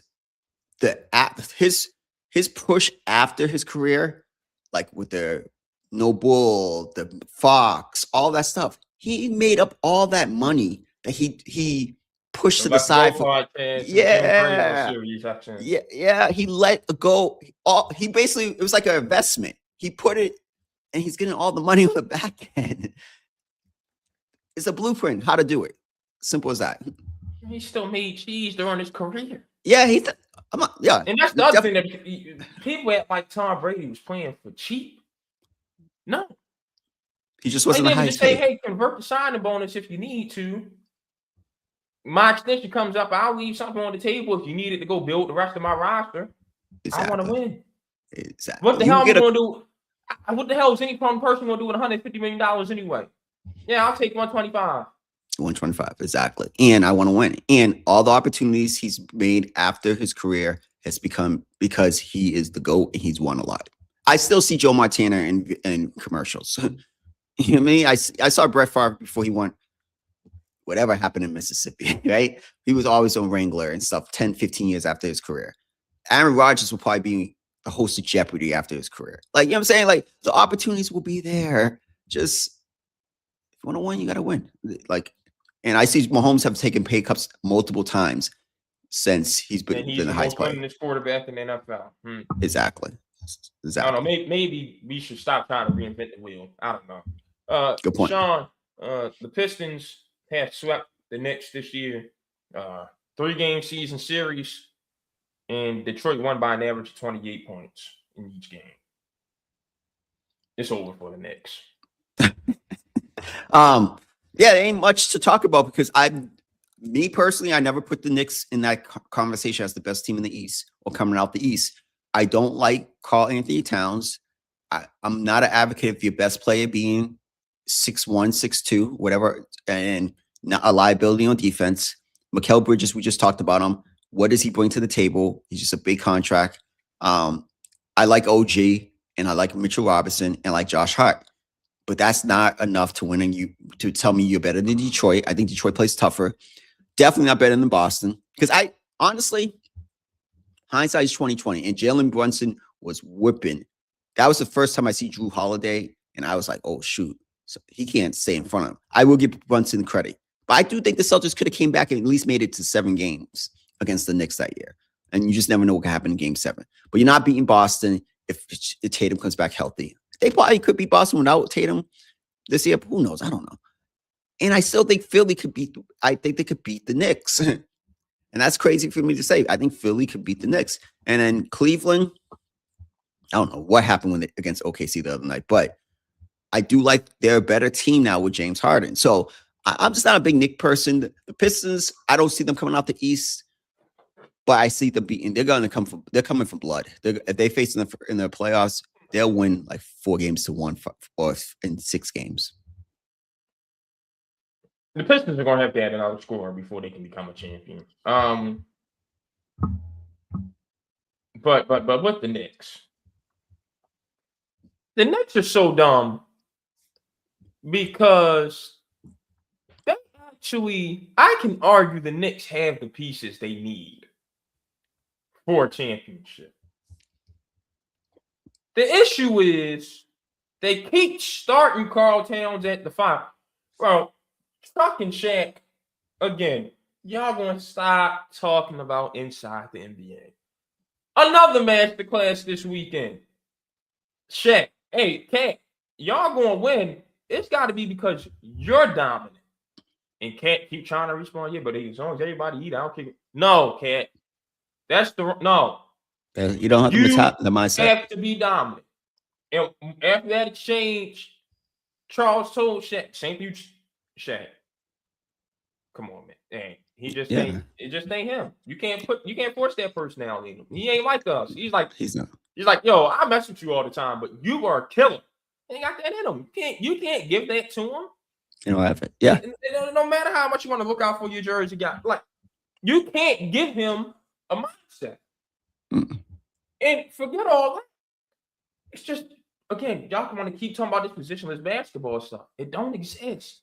his push after his career, like with the No Bull, the Fox, all that stuff, he made up all that money that he pushed to the side for. Yeah. He let go. He basically, it was like an investment. He put it, and he's getting all the money on the back end. It's a blueprint how to do it. Simple as that. He still made cheese during his career. Yeah, and that's the other thing that people act like Tom Brady was playing for cheap. No, he just wasn't the highest paid. Say, hey, convert the signing bonus if you need to. My extension comes up. I'll leave something on the table if you need it to go build the rest of my roster. Exactly. I want to win. Exactly. What the hell am I going to do? What the hell is any person going to do with $150 million anyway? Yeah, I'll take 125. 125, exactly. And I want to win. And all the opportunities he's made after his career has become because he is the GOAT and he's won a lot. I still see Joe Montana in commercials. You know what I mean? I saw Brett Favre before he won whatever happened in Mississippi, right? He was always on Wrangler and stuff 10, 15 years after his career. Aaron Rodgers will probably be the host of Jeopardy after his career. Like, you know what I'm saying? Like, the opportunities will be there. Just, if you want to win, you got to win. Like, and I see Mahomes have taken pay cuts multiple times since he's been the highest player. He's the quarterback in the NFL. Exactly. I don't know. Maybe we should stop trying to reinvent the wheel. I don't know. Good point. Sean, the Pistons have swept the Knicks this year. 3-game season series, and Detroit won by an average of 28 points in each game. It's over for the Knicks. Yeah, there ain't much to talk about because Me personally, I never put the Knicks in that conversation as the best team in the East or coming out the East. I don't like Karl Anthony Towns. I'm not an advocate of your best player being 6'1", 6'2", whatever, and not a liability on defense. Mikal Bridges, we just talked about him. What does he bring to the table? He's just a big contract. I like OG and I like Mitchell Robinson and like Josh Hart, but that's not enough to win. And you to tell me you're better than Detroit. I think Detroit plays tougher. Definitely not better than Boston because I honestly, hindsight is 2020, and Jalen Brunson was whipping. That was the first time I see Drew Holiday, and I was like, oh shoot, so he can't stay in front of him. I will give Brunson credit, but I do think the Celtics could have came back and at least made it to 7 games against the Knicks that year. And you just never know what can happen in Game 7. But you're not beating Boston if Tatum comes back healthy. They probably could beat Boston without Tatum this year. Who knows? I don't know. And I still think Philly could beat. I think they could beat the Knicks. And that's crazy for me to say. I think Philly could beat the Knicks. And then Cleveland, I don't know what happened against OKC the other night, but I do like they're a better team now with James Harden. So I'm just not a big Knick person. The Pistons, I don't see them coming out the East, but I see them beating. They're coming from blood. If they face in the playoffs, they'll win like 4 games to 1 or in 6 games. The Pistons are going to have to add another scorer before they can become a champion. But with the Knicks are so dumb because they actually, I can argue the Knicks have the pieces they need for a championship. The issue is they keep starting Karl Towns at the 5. Bro, Chuck and Shaq, again, y'all gonna stop talking about inside the NBA. Another masterclass this weekend. Shaq, hey, Cat, y'all gonna win. It's got to be because you're dominant. And Cat keep trying to respond, yeah, but as long as everybody eat, I don't care. No, Cat. That's no. You don't have the mindset. You have to be dominant. And after that exchange, Charles told Shaq, same thing, Shaq. Come on, man. Dang. He just ain't. It just ain't him. You can't force that personality in him. He ain't like us. He's like, yo, I mess with you all the time, but you are a killer. He ain't got that in him. You can't give that to him. You don't have it. Yeah. No matter how much you want to look out for your jersey guy, like you can't give him a mindset. And forget all that. It's just, again, y'all want to keep talking about this positionless basketball stuff. It don't exist.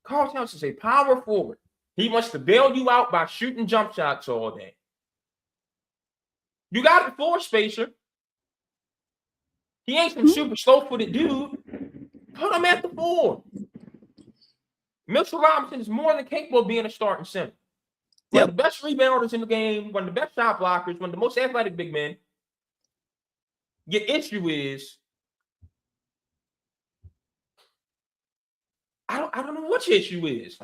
Karl Towns is a power forward. He wants to bail you out by shooting jump shots all day. You got the floor spacer. He ain't some super slow-footed dude. Put him at the 4. Mitchell Robinson is more than capable of being a starting center. One of the best rebounders in the game, one of the best shot blockers, one of the most athletic big men. Your issue is, I don't know what your issue is.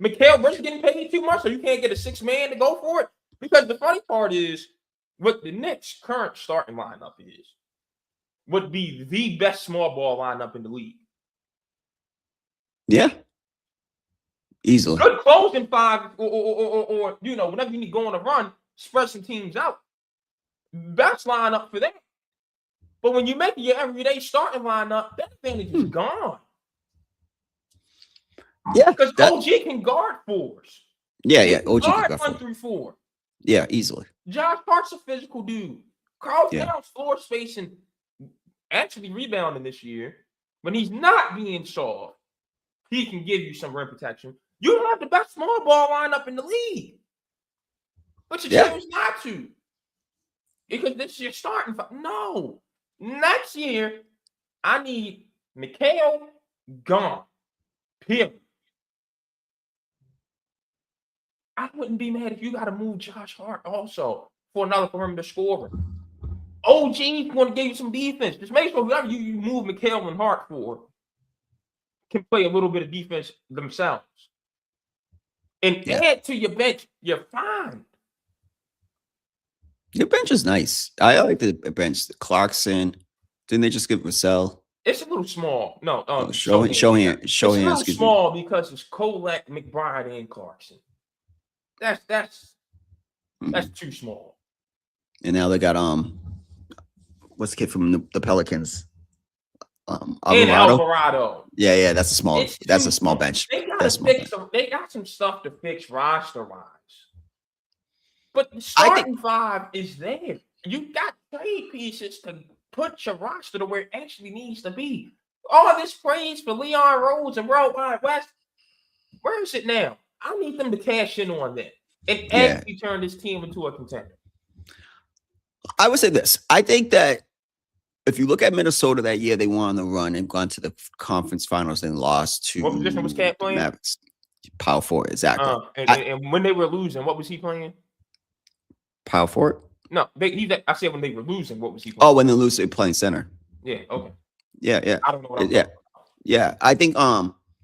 Mikal Bridges getting paid too much, so you can't get a 6 man to go for it. Because the funny part is, what the Knicks' current starting lineup would be the best small ball lineup in the league. Yeah, easily. Good closing 5, or whenever you need to go on a run, spread some teams out. Best lineup for that. But when you make your everyday starting lineup, that advantage is gone. Yeah, because OG can guard 4s. Yeah. OG can guard 1 through 4. Yeah, easily. Josh Hart's a physical dude. Karl Towns floor spacing, actually rebounding this year. When he's not being soft, he can give you some rim protection. You don't have the best small ball lineup in the league, but you choose not to because this is your starting. No, next year I need Mikal gone. Period. I wouldn't be mad if you got to move Josh Hart also for another perimeter scorer. OG's going to give you some defense. Just make sure whoever you move Mikal and Hart for can play a little bit of defense themselves. And add to your bench, you're fine. Your bench is nice. I like the bench. Clarkson. Didn't they just give Vassell? It's a little small. No, Shohan. It's a little small because it's Kolek, McBride, and Clarkson. That's too small. And now they got what's the kid from the Pelicans? And Alvarado. Alvarado. Yeah, that's a small. It's That's too a small small. bench. They gotta That's small fix bench. some. They got some stuff to fix roster wise. But the I think. starting five is there. You got trade pieces to put your roster to where it actually needs to be. All this praise for Leon Rose and Worldwide West, where is it now? I need them to cash in on that and Yeah, actually turn this team into a contender. I would say this. I think that if you look at Minnesota that year, they won on the run and gone to the conference finals and lost What position was to Cat the playing? Mavericks. Power forward, exactly. And when they were losing, what was he playing? Power forward. No, I said when they were losing, what was he playing? Oh, when they lose, they're playing center. Yeah, okay. Yeah. I don't know what I'm Yeah. talking about. Yeah. I think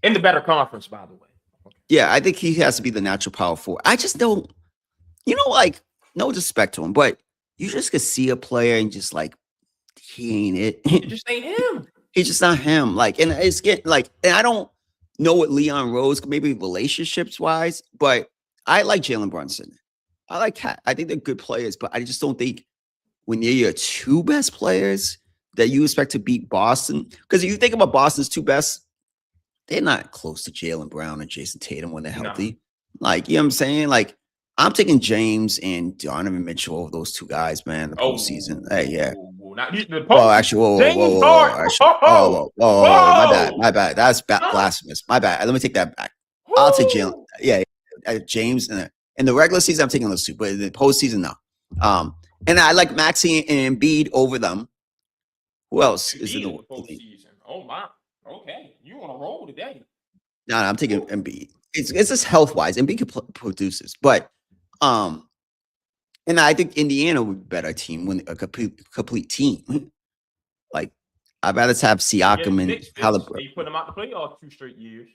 in the better conference, by the way. Okay. Yeah, I think he has to be the natural power forward. I just don't, like, no disrespect to him, but you just could see a player and just like he ain't it. It just ain't him. He's just not him. Like, and it's getting like, and I don't know what Leon Rose, maybe relationships wise, but I like Jalen Brunson. I like Cat. I think they're good players, but I just don't think when they're your two best players that you expect to beat Boston. Because if you think about Boston's two best, they're not close to Jaylen Brown and Jason Tatum when they're healthy. No. Like, you know what I'm saying? Like, I'm taking James and Donovan Mitchell over those two guys, man. The postseason. Hey, yeah. Well, actually, my bad. That's blasphemous. My bad. Let me take that back. I'll take Jalen. Yeah, James in the regular season, I'm taking those two, but in the postseason, no. And I like Maxey and Embiid over them. Who else is in the postseason? Oh my. Okay, you want to roll today? No, I'm taking Embiid. It's just health wise. Embiid produces, but and I think Indiana would be a better team when a complete team. Like, I'd rather have Siakam and Halliburton. You put them out the playoffs 2 straight years.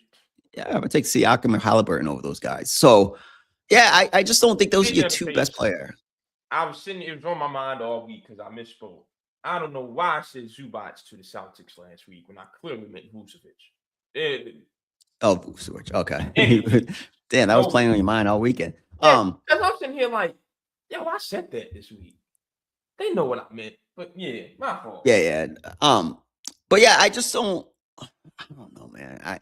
Yeah, I would take Siakam and Halliburton over those guys. So, yeah, I just don't think those are your two best players. I was sitting, it was on my mind all week because I misspoke. I don't know why I said Zubac to the Celtics last week when I clearly meant Vucevic. Vucevic. Okay. Damn, that was playing on your mind all weekend. Yeah, I'm sitting here like, yo, I said that this week. They know what I meant, but yeah, my fault. Yeah. But yeah, I just don't. I don't know, man. I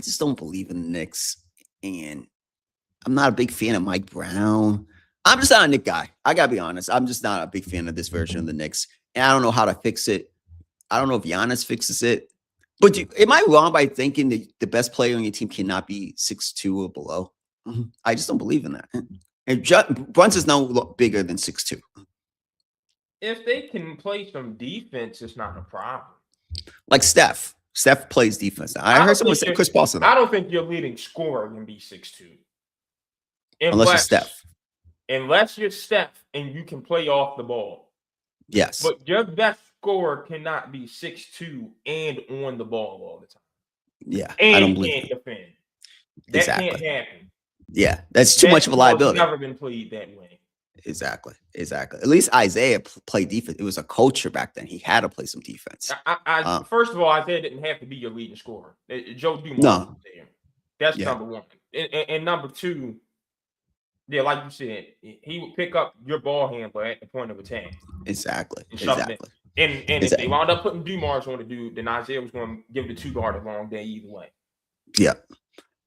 just don't believe in the Knicks, and I'm not a big fan of Mike Brown. I'm just not a Knicks guy. I gotta be honest. I'm just not a big fan of this version of the Knicks, and I don't know how to fix it. I don't know if Giannis fixes it. But am I wrong by thinking that the best player on your team cannot be 6'2" or below? I just don't believe in that. And Brunson's no bigger than 6'2". If they can play some defense, it's not a problem. Like Steph. Steph plays defense. I heard someone say Chris Paul said that. I don't think your leading scorer can be 6'2". Unless you're Steph. Unless you're Steph and you can play off the ball. Yes. But your best scorer cannot be 6'2" and on the ball all the time. Yeah. And I don't believe can't defend. That can't happen. Yeah. That's too much of a liability. It's never been played that way. Exactly. At least Isaiah played defense. It was a culture back then. He had to play some defense. First of all, Isaiah didn't have to be your leading scorer. Joe Dumars was there. That's number one. And number two, yeah, like you said, he would pick up your ball handler at the point of attack. Exactly. And if they wound up putting Dumars on the dude, then Isaiah was going to give the 2-guard a long day either way. Yeah.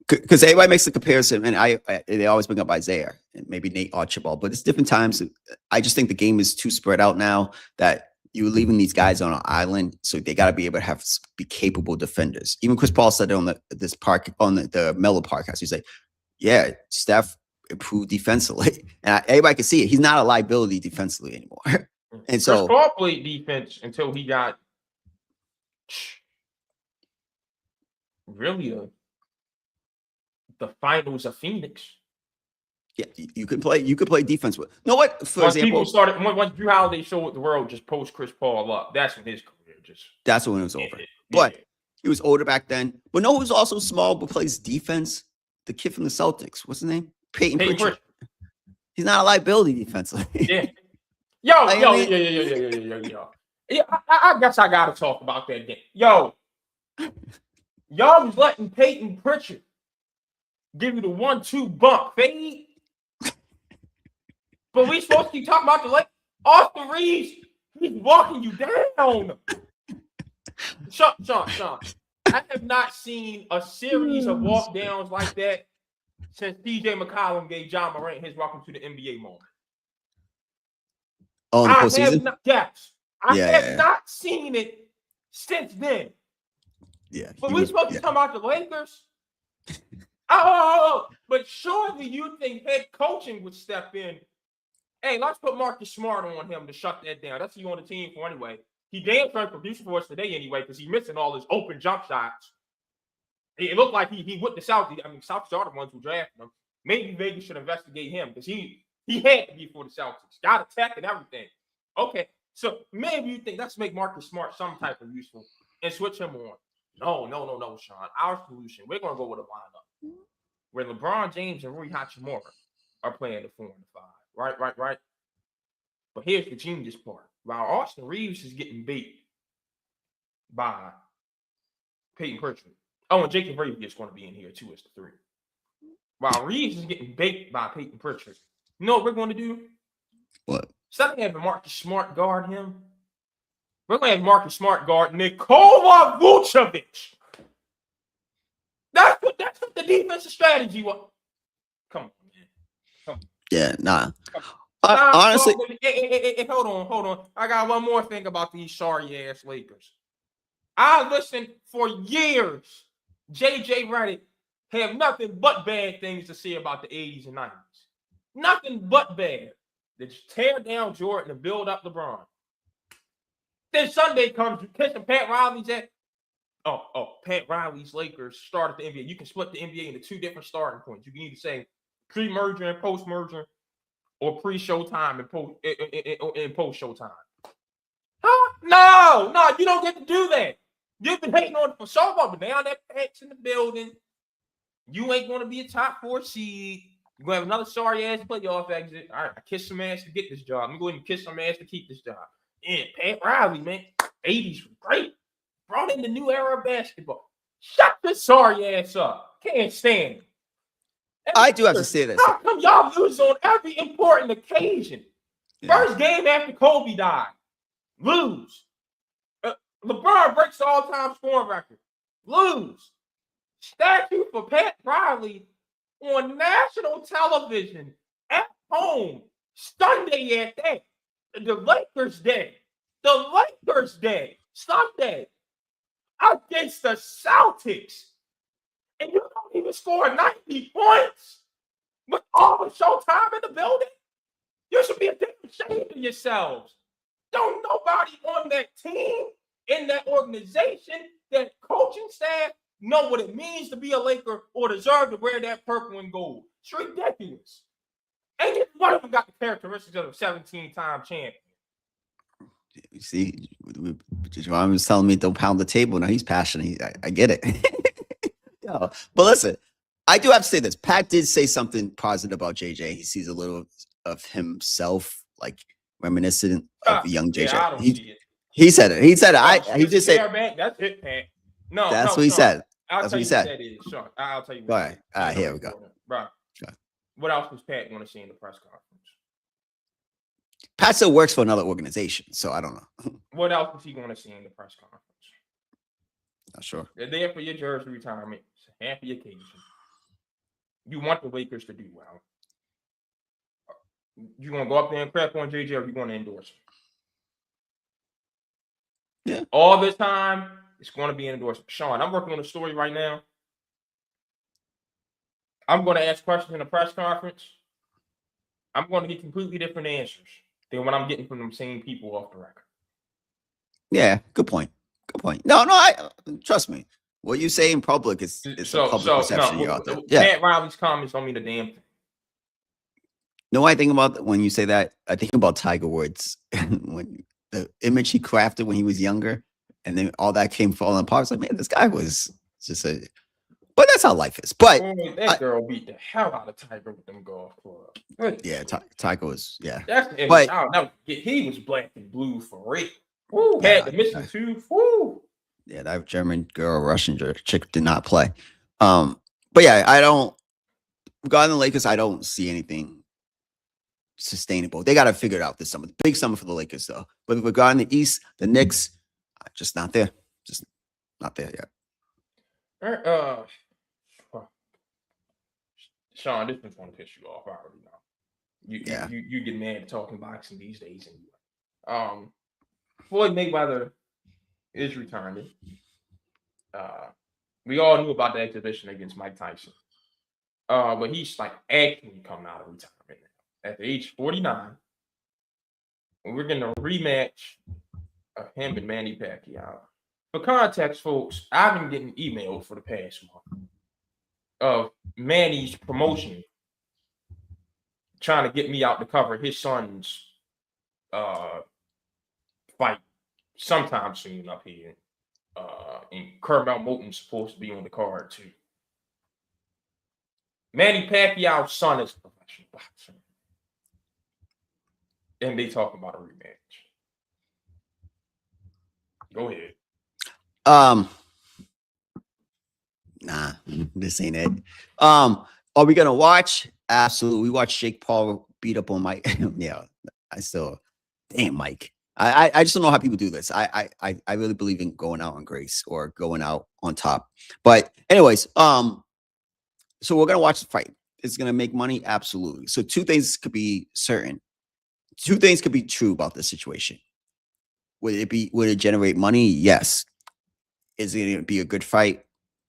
Because everybody makes the comparison, and they always bring up Isaiah and maybe Nate Archibald, but it's different times. I just think the game is too spread out now that you're leaving these guys on an island, so they got to be able to be capable defenders. Even Chris Paul said it on the Melo podcast. He's like, "Yeah, Steph improved defensively," and everybody can see it. He's not a liability defensively anymore. And so, Chris Paul played defense until he got really the finals of Phoenix. Yeah, you could play defense with. You know what? For example, once Drew Holiday showed the world just post Chris Paul up, that's when his career that's when it was over. But he was older back then. But no, who's also small but plays defense? The kid from the Celtics. What's his name? Peyton Pritchard. He's not a liability defensively. Yeah. Yo. Yeah, I guess I gotta talk about that game. Yo, y'all was letting Peyton Pritchard give you the 1-2 bump fade But we supposed to keep talking about the Lakers. Austin Reeves, he's walking you down. Sean. I have not seen a series of walk downs like that since TJ McCollum gave John Morant his welcome to the NBA moment. Oh, in the postseason? I have not seen it since then. Yeah. But we're supposed to talk about the Lakers. But surely you think head coaching would step in. Hey, let's put Marcus Smart on him to shut that down. That's who you on the team for anyway. He damn sure produced for us today anyway because he's missing all his open jump shots. It looked like he with the Celtics. I mean, Celtics are the ones who drafted him. Maybe Vegas should investigate him because he had to be for the Celtics. Got a tech and everything. Okay, so maybe you think let's make Marcus Smart some type of useful and switch him on. No, Sean. Our solution, we're going to go with a lineup where LeBron James and Rui Hachimura are playing the 4 and the 5. Right. But here's the genius part. While Austin Reeves is getting beat by Peyton Pritchard. Oh, and Jacob Brady is going to be in here too as the 3. While Reeves is getting baked by Peyton Pritchard. You know what we're going to do? What? Instead of having Marcus Smart guard him, we're going to have Marcus Smart guard Nikola Vucevic. That's what the defensive strategy was. Come on, man. Come on. Yeah, nah. Honestly, hold on. I got one more thing about these sorry ass Lakers. I listened for years. JJ Redick have nothing but bad things to say about the 80s and 90s. Nothing but bad. They just tear down Jordan and build up LeBron. Then Sunday comes, you kissing Pat Riley's at. Pat Riley's Lakers started the NBA. You can split the NBA into 2 different starting points. You can either say pre-merger and post-merger, or pre-showtime and post-showtime. Huh? No, you don't get to do that. You've been hating on it for so long, but now that Pat's in the building, you ain't going to be a top 4 seed. You're going to have another sorry-ass playoff exit. All right, I kissed some ass to get this job. I'm going to kiss some ass to keep this job. Yeah, Pat Riley, man, 80s was great. Brought in the new era of basketball. Shut this sorry ass up. Can't stand it. I do have to say this. How come y'all lose on every important occasion? Yeah. First game after Kobe died. Lose. LeBron breaks the all-time scoring record. Lose. Statue for Pat Riley on national television at home. Sunday at that. The Lakers Day. Sunday. Against the Celtics. And you don't even score 90 points with all the showtime in the building. You should be a damn ashamed of yourselves. Don't nobody on that team, in that organization, that coaching staff know what it means to be a Laker or deserve to wear that purple and gold. It's ridiculous. And one of them got the characteristics of a 17-time champion. You see, Jerome was telling me don't pound the table. Now he's passionate. I get it. But listen, I do have to say this. Pat did say something positive about JJ. He sees a little of himself, like reminiscent of the young JJ. I don't see it. He said it. He said it. He just said that's it, Pat. No, that's what he said. That's what he said. That is, Sean. I'll tell you what. All right, here we go. Right. What else was Pat going to say in the press conference? Pat still works for another organization, so I don't know. What else was he going to say in the press conference? Not sure. They're there for your jersey retirement. It's a happy occasion. You want the Lakers to do well. You going to go up there and crap on JJ, or you going to endorse him? Yeah. All this time, it's going to be an endorsement. Sean, I'm working on a story right now. I'm going to ask questions in a press conference. I'm going to get completely different answers than what I'm getting from them same people off the record. Yeah, good point. Good point. No, I trust me. What you say in public is a public perception you're out there. Pat Riley's comments don't mean a damn thing. No, I think about when you say that, I think about Tiger Woods when the image he crafted when he was younger, and then all that came falling apart. It's like, man, this guy was just a. But that's how life is. But that girl beat the hell out of Tiger with them golf clubs. Yeah, Tiger was. Yeah, that's the image. I'll never forget. He was black and blue for real. Woo, had the missing tooth. Woo. Yeah, that German girl, Russian chick did not play. But yeah, I don't. Regarding the Lakers, I don't see anything sustainable. They got to figure it out this summer. Big summer for the Lakers, though. But regarding the East, the Knicks, just not there. Just not there yet. Sean, this one's gonna piss you off. I already know. You get mad talking boxing these days anyway. Floyd Mayweather is returning. We all knew about the exhibition against Mike Tyson. But he's like actually coming out of retirement now at the age 49. And we're getting a rematch of him and Manny Pacquiao. For context, folks, I've been getting emails for the past month of Manny's promotion trying to get me out to cover his son's fight sometime soon up here. And Kermel Moulton's supposed to be on the card too. Manny Pacquiao's son is a professional boxer. And they talk about a rematch. Go ahead. Nah, this ain't it. Are we gonna watch? Absolutely. We watched Jake Paul beat up on Mike. Yeah, I still damn Mike. I just don't know how people do this. I really believe in going out on grace or going out on top. But anyways, so we're gonna watch the fight. It's gonna make money, absolutely. So two things could be certain. Two things could be true about this situation. Would it generate money? Yes. Is it gonna be a good fight?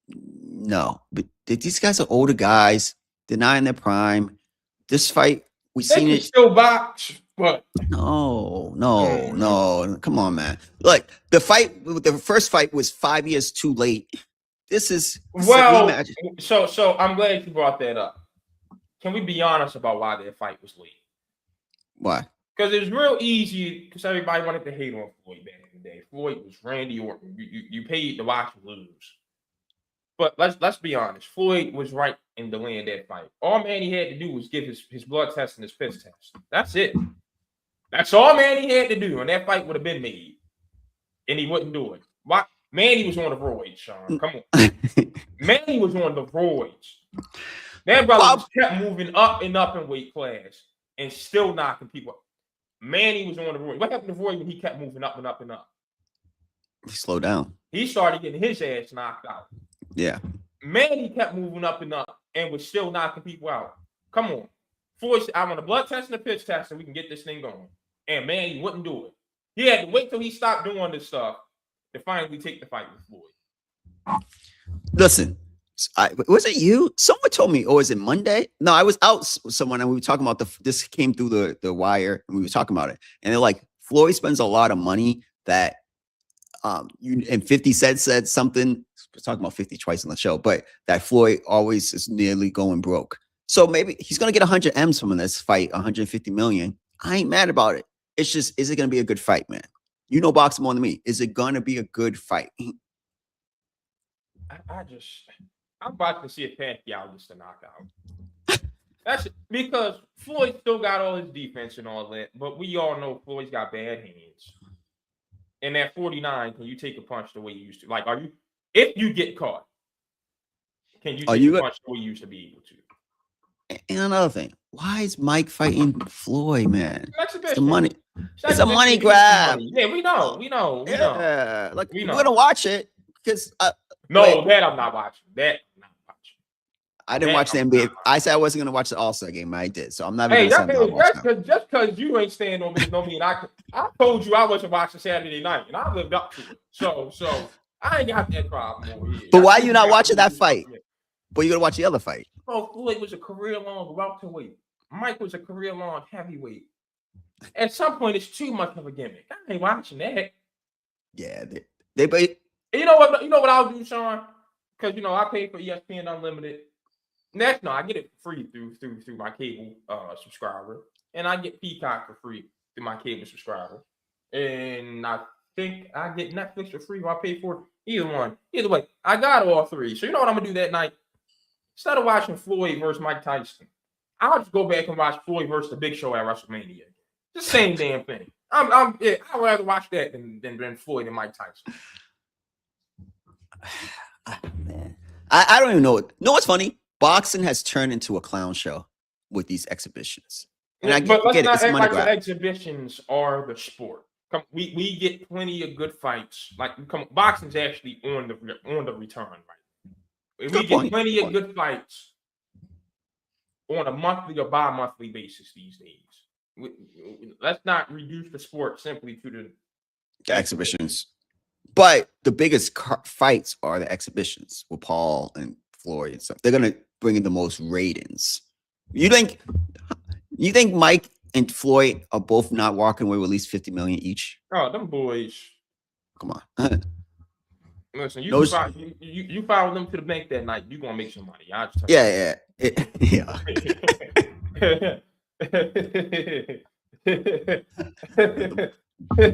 No. But these guys are older guys. They're not in their prime. This fight, we seen it. Still box, but No. Come on, man. Look, the first fight was 5 years too late. This is well. So I'm glad you brought that up. Can we be honest about why that fight was late? Why? Because it was real easy. Because everybody wanted to hate on Floyd back in the day. Floyd was Randy Orton. You paid to watch him lose. But let's be honest. Floyd was right in the land that fight. All Manny had to do was give his blood test and his piss test. That's it. That's all Manny had to do, and that fight would have been made. And he wouldn't do it. Why? Manny was on the roids, Sean. Come on. Manny was on the roids. That brother kept moving up and up in weight class and still knocking people up. Manny was on the roid. What happened to Roy when he kept moving up and up and up? He slowed down. He started getting his ass knocked out. Yeah. Manny kept moving up and was still knocking people out. Come on. Floyd said, I want a blood test and a pitch test so we can get this thing going. And Manny wouldn't do it. He had to wait till he stopped doing this stuff to finally take the fight with Floyd. Listen, was it you? Someone told me, or is it Monday? No, I was out with someone and we were talking about this came through the wire and we were talking about it. And they're like, Floyd spends a lot of money that and 50 Cent said something. We're talking about 50 twice on the show, but that Floyd always is nearly going broke. So maybe he's gonna get 100 M's from this fight, 150 million. I ain't mad about it. It's just, is it gonna be a good fight, man? You know boxing more than me. Is it gonna be a good fight? I'm about to see if Pacquiao gets the knockout. That's because Floyd still got all his defense and all that, but we all know Floyd's got bad hands. And at 49, can you take a punch the way you used to? Like, if you get caught, can you take a punch the way you used to be able to? And another thing, why is Mike fighting Floyd, man? It's the money. It's a money grab. Yeah, we know. Like, we're gonna watch it because that I'm not watching. I didn't watch the NBA. I said I wasn't gonna watch the All-Star game, but I did. So I'm not. Just because you ain't staying on me, and I told you I wasn't watching Saturday night, and I lived up to it. So I ain't got that problem over here. But why you not watching that fight? But you're gonna watch the other fight. Bro, Floyd was a career-long welterweight. Mike was a career-long heavyweight. At some point, it's too much of a gimmick. I ain't watching that. Yeah, you know what I'll do, Sean? Because I pay for ESPN Unlimited. I get it free through my cable subscriber, and I get Peacock for free through my cable subscriber, and I think I get Netflix for free. Or I pay for either one. Either way, I got all three. So you know what I'm gonna do that night? Instead of watching Floyd versus Mike Tyson, I'll just go back and watch Floyd versus the Big Show at WrestleMania. The same damn thing. I'd rather watch that than Floyd and Mike Tyson. Man, I don't even know. No, what's funny? Boxing has turned into a clown show with these exhibitions. And I But let's get it. not It's a act money like the grab. exhibitions are the sport. We get plenty of good fights. Like boxing's actually on the return, right? We Good get point. plenty of good fights on a monthly or bi-monthly basis these days. Let's not reduce the sport simply to the The exhibition. exhibitions. But the biggest fights are the exhibitions with Paul and Floyd and stuff. They're gonna bring in the most ratings. You think Mike and Floyd are both not walking away with at least 50 million each? Oh, them boys. Come on. Listen, you No, can you follow them to the bank that night. You gonna make some money. I just tell yeah, yeah.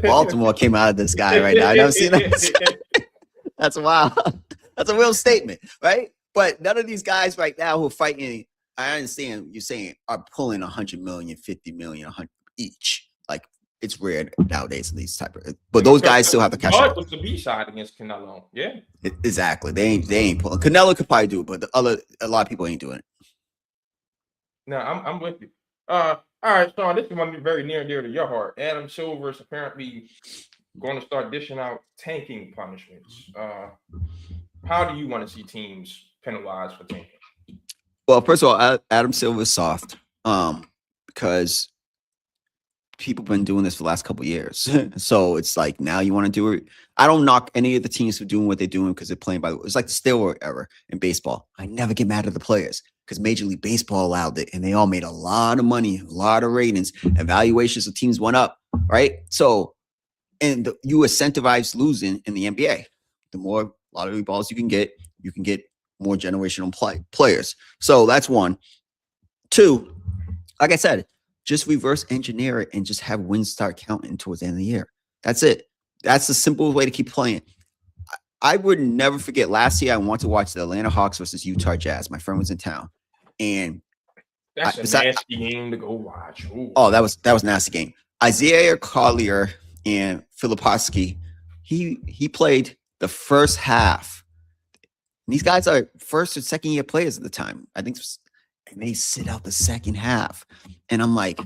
Baltimore came out of the sky right now. I never seen that. That's wild. That's a real statement, right? But none of these guys right now who are fighting, I understand you're saying, are pulling 100 million, 50 million, 100 each. Like it's rare nowadays in these type of. But those guys still have to cash out. Was the B side against Canelo. Yeah, Exactly. They ain't pulling. Canelo could probably do it, but a lot of people ain't doing it. no, I'm with you. All right, Sean. This is one very near and dear to your heart. Adam Silver is apparently going to start dishing out tanking punishments. How do you want to see teams penalized for tanking? Well, first of all, Adam Silver is soft, because people been doing this for the last couple of years. So it's like now you want to do it. I don't knock any of the teams for doing what they're doing because they're playing by the. It's like the steroid era in baseball. I never get mad at the players because Major League Baseball allowed it, and they all made a lot of money, a lot of ratings, and valuations of teams went up. Right. So, and you incentivize losing in the NBA. The more lottery balls you can get more generational players. So that's one. Two, like I said, just reverse engineer it and just have wins start counting towards the end of the year. That's it. That's the simple way to keep playing. I would never forget last year I wanted to watch the Atlanta Hawks versus Utah Jazz. My friend was in town. And that's a nasty game to go watch. Ooh. Oh, that was a nasty game. Isaiah Collier and Filipowski, he played the first half. And these guys are first or second year players at the time. I think, and they sit out the second half. And I'm like,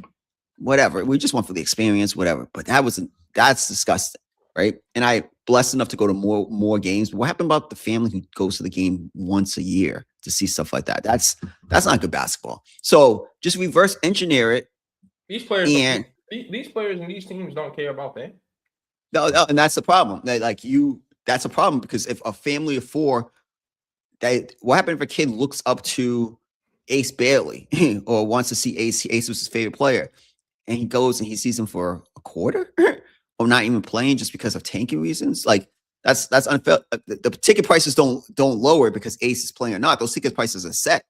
whatever. We just want for the experience, whatever. But that's disgusting, right? And I blessed enough to go to more games. What happened about the family who goes to the game once a year to see stuff like that? That's not good basketball. So just reverse engineer it. These players and these teams don't care about that. No, and that's the problem. That's a problem because if a family of four, what happened if a kid looks up to Ace Bailey or wants to see Ace? Ace was his favorite player, and he goes and he sees him for a quarter or not even playing just because of tanking reasons. Like that's unfair. The ticket prices don't lower because Ace is playing or not. Those ticket prices are set.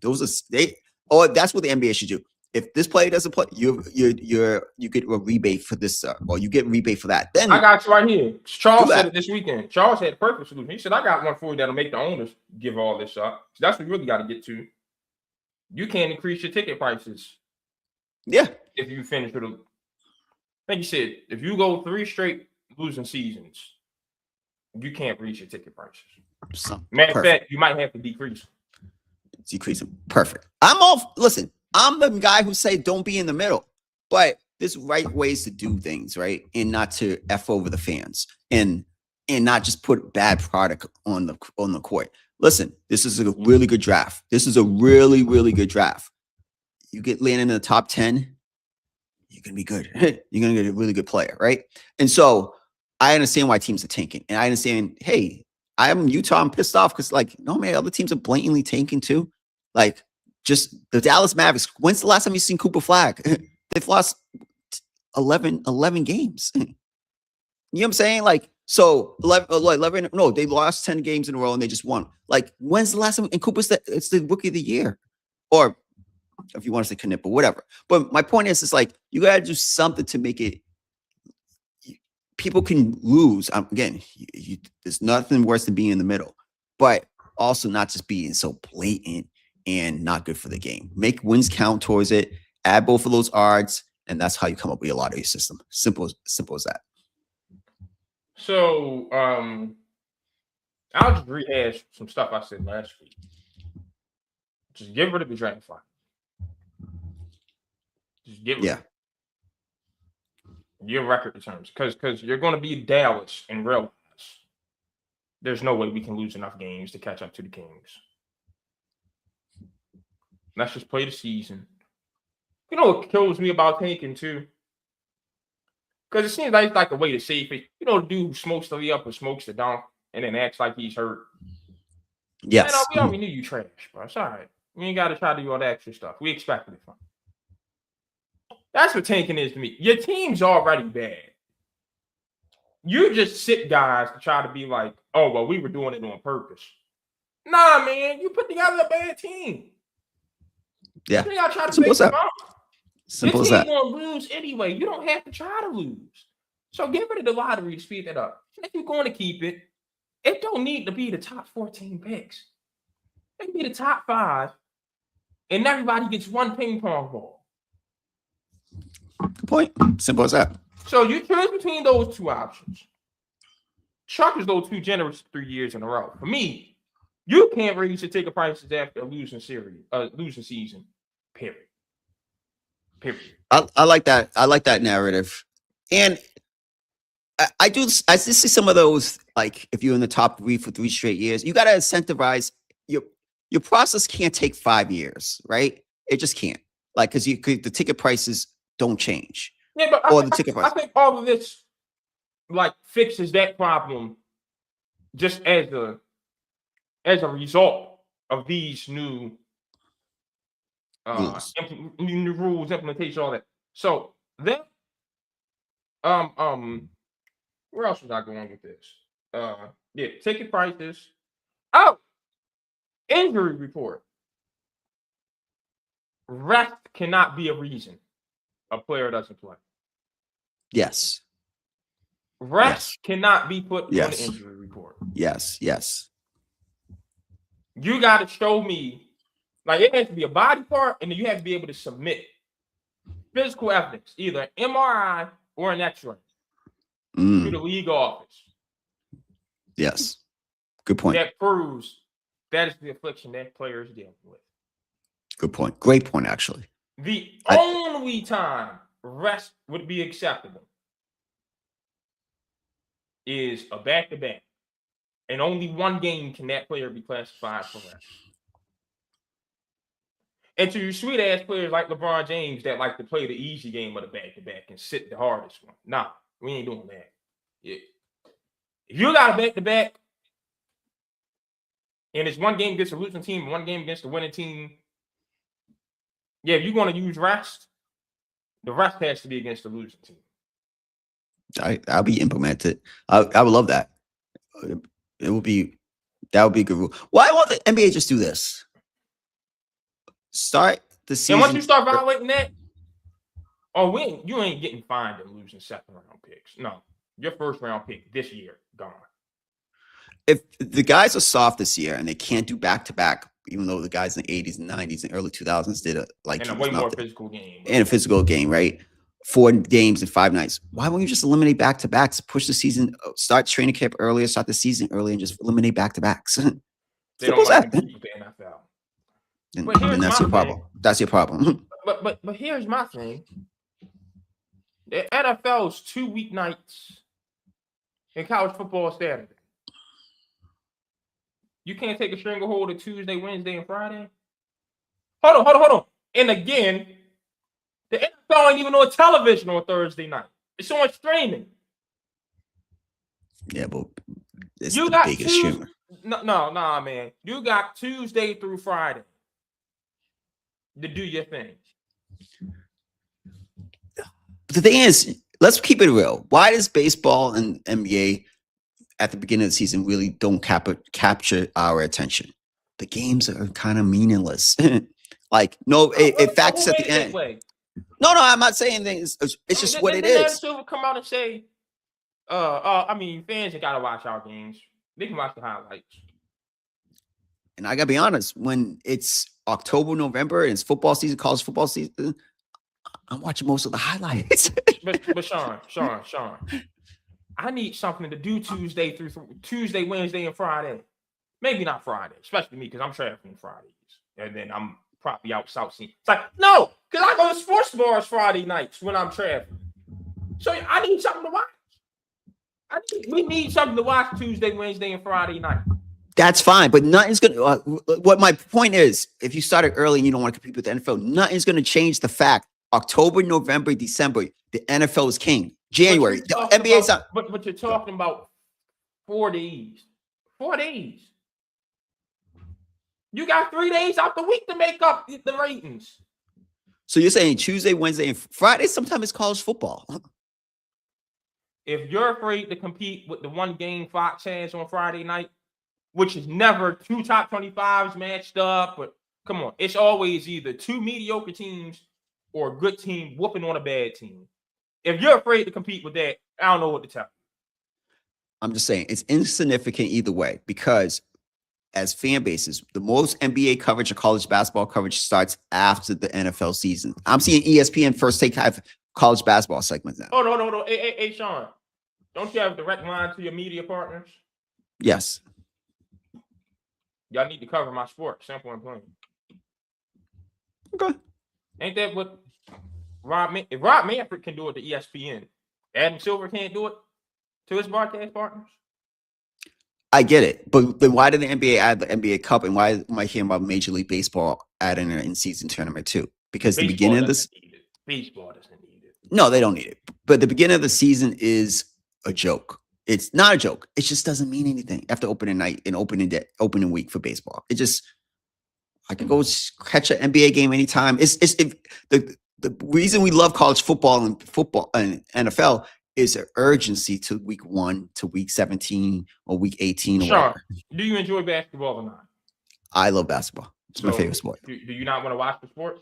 Those are or that's what the NBA should do. If this player doesn't play, you get a rebate for this, or you get a rebate for that. Then I got you right here. Charles said it this weekend. Charles had a perfect solution. He said, "I got one for you that'll make the owners give all this up." So that's what you really got to get to. You can't increase your ticket prices. Yeah. If you finish with like you said, if you go 3 straight losing seasons, you can't reach your ticket prices. Matter of fact, you might have to decrease them. Perfect. Listen, I'm the guy who say don't be in the middle, but there's right ways to do things, right? And not to F over the fans and not just put bad product on the court. Listen, this is a really good draft. This is a really, really good draft. You get landing in the top 10, you're going to be good. You're going to get a really good player, right? And so I understand why teams are tanking. And I understand, hey, I'm Utah. I'm pissed off because, like, no, man, other teams are blatantly tanking too. Like, just the Dallas Mavericks. When's the last time you seen Cooper Flag? They've lost 11 games. You know what I'm saying? Like, so 11, no, they lost 10 games in a row and they just won. Like, when's the last time? And Cooper's it's the rookie of the year. Or if you want to say Knip or whatever. But my point is, it's like, you got to do something to make it. People can lose. Again, there's nothing worse than being in the middle, but also not just being so blatant and not good for the game. Make wins count towards it. Add both of those odds, and that's how you come up with a lottery system. Simple as that. So, I'll just rehash some stuff I said last week. Just get rid of the dragonfly. Just get rid Yeah. of it. Your record terms, because you're going to be Dallas and realize there's no way we can lose enough games to catch up to the Kings. Let's just play the season. You know what kills me about tanking too? Because it seems like a way to save it. You know, the dude who smokes the layup or smokes the dunk and then acts like he's hurt. Yes. Man, we already knew you trash, bro. It's all right. We ain't got to try to do all that extra stuff. We expected it from you. That's what tanking is to me. Your team's already bad. You just sit guys to try to be like, oh, well, we were doing it on purpose. Nah, man, you put together a bad team. Yeah. You gotta try to Simple fake as that. it up. Simple Your as team that. gonna lose anyway. You don't have to try to lose. So get rid of the lottery to speed that up. If you're going to keep it, it don't need to be the top 14 picks. It can be the top 5, and everybody gets one ping pong ball. Good point. Simple as that. So you choose between those two options. Chuck is those 2 generous 3 years in a row. For me, you can't raise your ticket prices after a losing season. Period. I like that. I like that narrative. And I just see some of those, like if you're in the top 3 for 3 straight years, you got to incentivize your process can't take 5 years, right? It just can't. Like, because the ticket prices don't change. Yeah, but I think all of this like fixes that problem just as a result of these new rules. new rules, implementation, all that. So that where else was I going with this? Yeah, ticket prices. Oh, injury report. Rest cannot be a reason a player doesn't play. Yes. Rest cannot be put on Yes. the injury report. Yes. Yes. You got to show me, like it has to be a body part, and then you have to be able to submit physical evidence, either MRI or an X-ray, to the league office. Yes. Good point. That proves that is the affliction that player is dealing with. Good point. Great point, actually. The only time rest would be acceptable is a back-to-back. And only one game can that player be classified for rest. And to you sweet-ass players like LeBron James that like to play the easy game of the back-to-back and sit the hardest one. Nah, we ain't doing that. Yeah. If you got a back-to-back and it's one game against the losing team and one game against the winning team, yeah, if you're going to use rest, the rest has to be against the losing team. I'll be implemented. I would love that. That would be a good rule. Why won't the NBA just do this? Start the season. And once you start violating that, you ain't getting fined and losing 2nd round picks. No, your 1st round pick this year gone. If the guys are soft this year and they can't do back-to-back, even though the guys in the 80s and 90s and early 2000s did a way more physical game. And a physical game, right? 4 games in 5 nights. Why won't you just eliminate back-to-backs? Push the season, start training camp earlier, start the season early, and just eliminate back-to-backs. They don't like to compete with the NFL. And that's your problem. That's your problem. But here's my thing. The NFL's 2 weeknights and college football is Saturday. You can't take a stranglehold of Tuesday, Wednesday, and Friday? Hold on. And again, the NFL ain't even on television on Thursday night. It's on streaming. Yeah, but it's the biggest streamer. No, man. You got Tuesday through Friday to do your thing. The thing is, let's keep it real. Why does baseball and NBA at the beginning of the season really don't capture our attention? The games are kind of meaningless. Like, no, it factors at the end. No, I'm not saying things. It's just what it is. Silver come out and say, fans ain't gotta watch our games. They can watch the highlights. And I gotta be honest, when it's October, November, and it's football season, college football season, I'm watching most of the highlights. but Sean, I need something to do Tuesday, Wednesday, and Friday. Maybe not Friday, especially me, because I'm traveling Fridays. And then I'm probably out south seeing. It's like, no, Because I go to sports bars Friday nights when I'm traveling. So I need something to watch. We need something to watch Tuesday, Wednesday, and Friday night. That's fine, but nothing's going to, what my point is, if you started early and you don't want to compete with the NFL, nothing's going to change the fact October, November, December, the NFL is king. January, the NBA's not. But you're talking about 4 days. 4 days. You got 3 days out the week to make up the ratings. So you're saying Tuesday, Wednesday, and Friday, sometimes it's college football. If you're afraid to compete with the one game Fox has on Friday night, which is never 2 top 25s matched up, but come on, it's always either 2 mediocre teams or a good team whooping on a bad team. If you're afraid to compete with that, I don't know what to tell you. I'm just saying it's insignificant either way, because as fan bases, the most NBA coverage or college basketball coverage starts after the NFL season. I'm seeing ESPN first take college basketball segments now. Oh, no. Hey, Sean, don't you have a direct line to your media partners? Yes. Y'all need to cover my sport, simple and plain. Okay. Ain't that what if Rob Manfred can do it to ESPN, Adam Silver can't do it to his broadcast partners? I get it, but then why did the NBA add the NBA Cup, and why am I hearing about Major League Baseball adding an in-season tournament too? Because the beginning of this, baseball doesn't need it. No, they don't need it. But the beginning of the season is a joke. It's not a joke. It just doesn't mean anything after opening night and opening week for baseball. It just, I can go catch an NBA game anytime. The reason we love college football and NFL is an urgency to week 1 to week 17 or week 18 or whatever. Do you enjoy basketball or not? I love basketball. It's my favorite sport. Do you not want to watch the sport?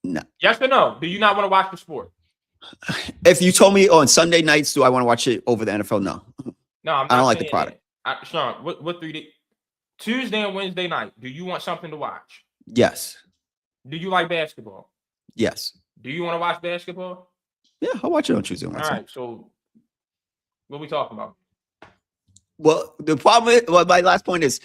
No. Yes or no? Do you not want to watch the sport? If you told me on Sunday nights, do I want to watch it over the NFL? No. No, I don't like the product. Sean, what 3 days? Tuesday and Wednesday night, do you want something to watch? Yes. Do you like basketball? Yes. Do you want to watch basketball? Yeah, I'll watch it on Tuesday and Wednesday. All right, so what are we talking about? Well, the problem is, my last point is,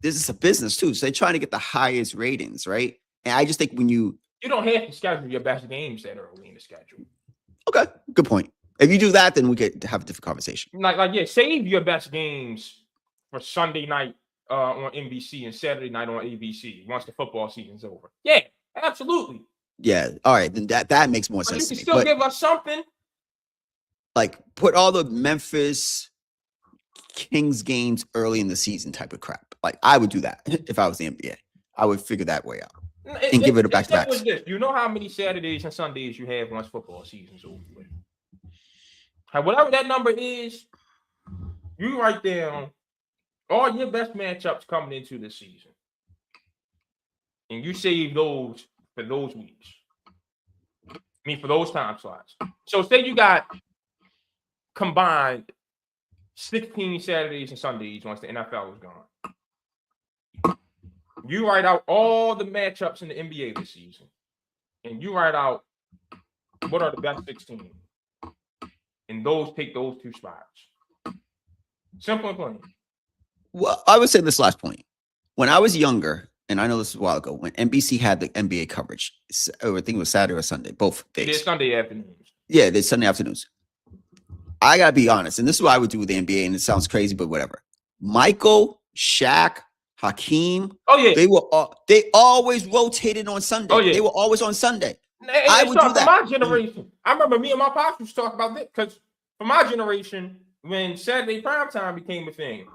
this is a business too. So they're trying to get the highest ratings, right? And I just think when you don't have to schedule your best games that early in the schedule. Okay, good point. If you do that, then we could have a different conversation. Save your best games for Sunday night on NBC and Saturday night on ABC once the football season's over. Yeah, absolutely. Yeah, all right, then that makes more sense. You can still give us something. Like put all the Memphis Kings games early in the season type of crap. Like I would do that if I was the NBA. I would figure that way out and give it a back-to-back. You know how many Saturdays and Sundays you have once football season's over with. Whatever that number is, you write down all your best matchups coming into the season, and you save those for those weeks. For those time slots. So say you got combined 16 Saturdays and Sundays once the NFL is gone. You write out all the matchups in the NBA this season, and you write out what are the best 16, and those take those 2 spots. Simple and plain. Well, I would say this last point. When I was younger, and I know this was a while ago, when NBC had the NBA coverage, I think it was Saturday or Sunday, both days. It is Sunday afternoons. Yeah, it's Sunday afternoons. I gotta be honest, and this is what I would do with the NBA, and it sounds crazy, but whatever. Michael, Shaq, Hakeem. Oh yeah, they always rotated on Sunday. Oh yeah, they were always on Sunday. I would do that. For my generation, I remember me and my pops used to talk about that because for my generation, when Saturday primetime became a thing,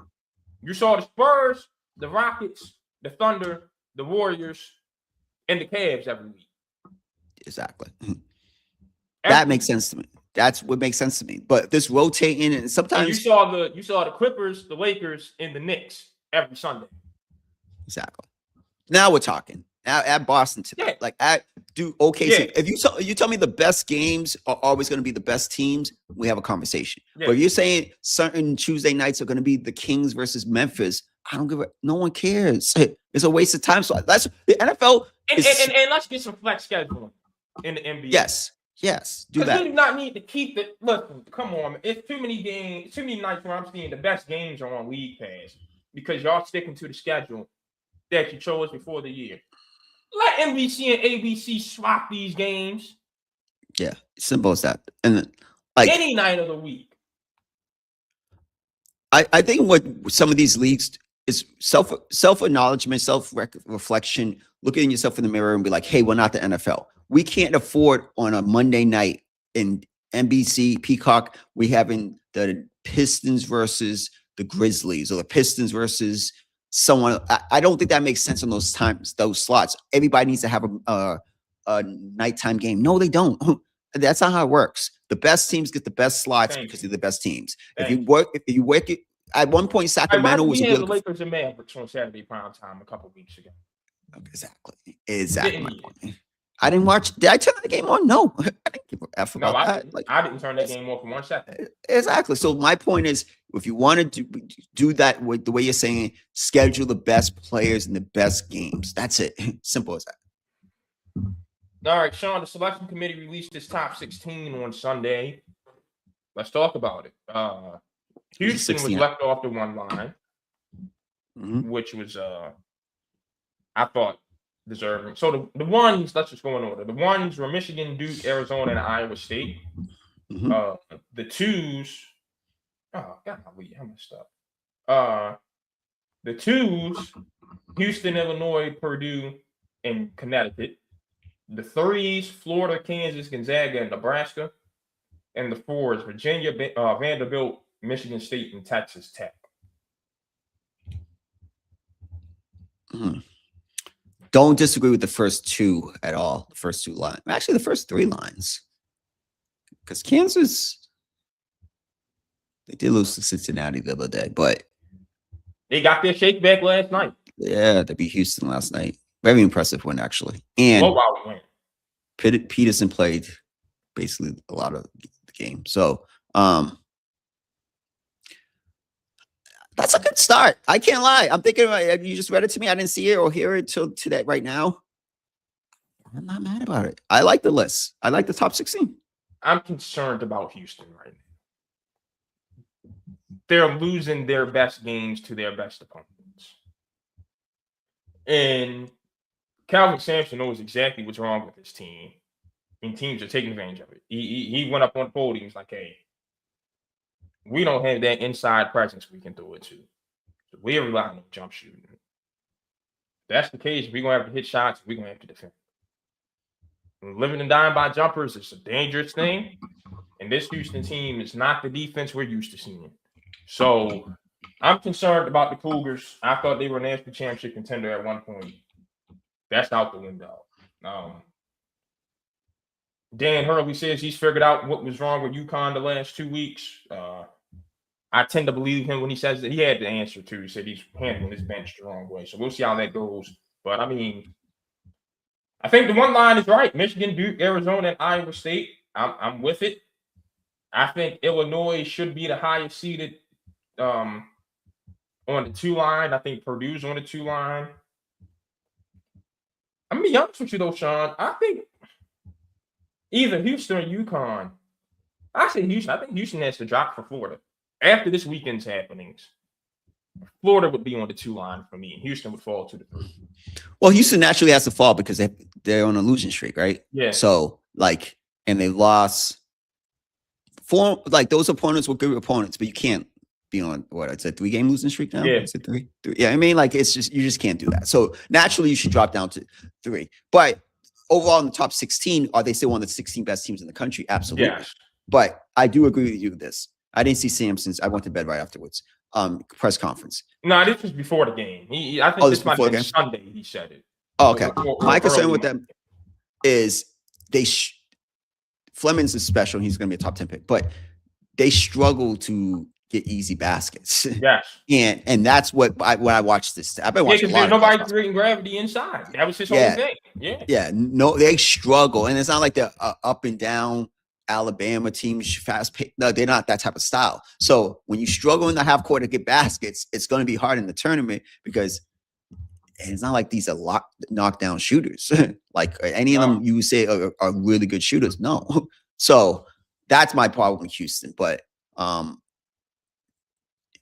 you saw the Spurs, the Rockets, the Thunder, the Warriors, and the Cavs every week. Exactly. That makes sense to me. That's what makes sense to me. But this rotating and sometimes you saw the Clippers, the Lakers, and the Knicks every Sunday. Exactly. Now we're talking. At Boston today, OKC. Yeah. If you tell me the best games are always going to be the best teams, we have a conversation. Yeah. But if you're saying certain Tuesday nights are going to be the Kings versus Memphis, I don't give a. No one cares. It's a waste of time. So that's the NFL. And let's get some flex scheduling in the NBA. Yes, do that. You do not need to keep the. Listen, come on, it's too many games, too many nights where I'm seeing the best games are on League Pass because y'all sticking to the schedule that you chose before the year. Let NBC and ABC swap these games Yeah, simple as that. And like any night of the week. I think what some of these leagues is self acknowledgement, self reflection, looking at yourself in the mirror and be like, hey, we're not the NFL. We can't afford on a Monday night in NBC Peacock. We having the Pistons versus the Grizzlies or the Pistons versus someone. I don't think that makes sense on those times, those slots. Everybody needs to have a nighttime game. No, they don't. That's not how it works. The best teams get the best slots Thank because you. they're the best teams. Thank you. If you work it, at one point, Hey, why Sacramento did was we a have the really Lakers and Mavericks on Saturday prime time a couple weeks ago? exactly Didn't my need it. point. I didn't watch. Did I turn the game on? No, I didn't give a f No, about I that. didn't. Like I didn't turn that it's, game off for 1 second. exactly. So my point is, if you want to do that with the way you're saying, schedule the best players in the best games. That's it. Simple as that. All right, Sean, the selection committee released its top 16 on Sunday. Let's talk about it. Who's the Houston was 16? left off the one line, which was I thought deserving. So the ones, let's just go in order. The ones were Michigan, Duke, Arizona, and Iowa State. The twos, oh golly, I messed up. The twos, Houston, Illinois, Purdue, and Connecticut. The threes, Florida, Kansas, Gonzaga, and Nebraska. And the fours, Virginia, Vanderbilt, Michigan State, and Texas Tech. Don't disagree with the first two at all. The first two lines, actually, the first three lines, because Kansas, they did lose to Cincinnati the other day, but they got their shake back last night. Yeah, they beat Houston last night. Very impressive win, actually. And blowout win. Peterson played basically a lot of the game. So that's a good start. I can't lie. I'm thinking about, you just read it to me. I didn't see it or hear it till today right now. I'm not mad about it. I like the list. I like the top 16. I'm concerned about Houston right now. They're losing their best games to their best opponents. And Calvin Sampson knows exactly what's wrong with this team. And teams are taking advantage of it. He went up on the podium. He's like, hey, we don't have that inside presence we can throw it to. So we rely on jump shooting. If that's the case, we're going to have to hit shots. We're going to have to defend. And living and dying by jumpers is a dangerous thing. And this Houston team is not the defense we're used to seeing. So I'm concerned about the Cougars. I thought they were a national championship contender at one point. That's out the window. Dan Hurley says he's figured out what was wrong with UConn the last 2 weeks. I tend to believe him when he says that. He had the answer too. He said he's handling his bench the wrong way. So we'll see how that goes. But I mean, I think the one line is right. Michigan, Duke, Arizona, and Iowa State. I'm with it. I think Illinois should be the highest seeded on the 2 line. I think Purdue's on the 2 line. I'm gonna be honest with you though, Sean. I think either Houston or UConn. I say Houston. I think Houston has to drop for Florida after this weekend's happenings. Florida would be on the 2 line for me, and Houston would fall to the 3. Well, Houston naturally has to fall because they're on a losing streak, right? Yeah. So and they lost. Those opponents were good opponents, but you can't be on it's a 3-game losing streak now. Yeah. Is it 3? Yeah, I mean, it's just you just can't do that. So naturally, you should drop down to 3. But overall, in the top 16, are they still one of the 16 best teams in the country? Absolutely. Yes. But I do agree with you with this. I didn't see Sampson's. I went to bed right afterwards. Press conference. No, this was before the game. I think this might have been Sunday. He said it. Oh, okay. My concern with them is Fleming's is special. He's going to be a top 10 pick, but they struggle to get easy baskets. Yes. And that's what I watched this. I've been watching a lot. Nobody creating gravity inside. That was his whole thing. Yeah. Yeah. No, they struggle, and it's not like they're up and down Alabama teams, fast pace. No, they're not that type of style. So when you struggle in the half court to get baskets, it's going to be hard in the tournament because it's not like these are knockdown shooters. Like any of them you say are really good shooters. No. So that's my problem with Houston. But you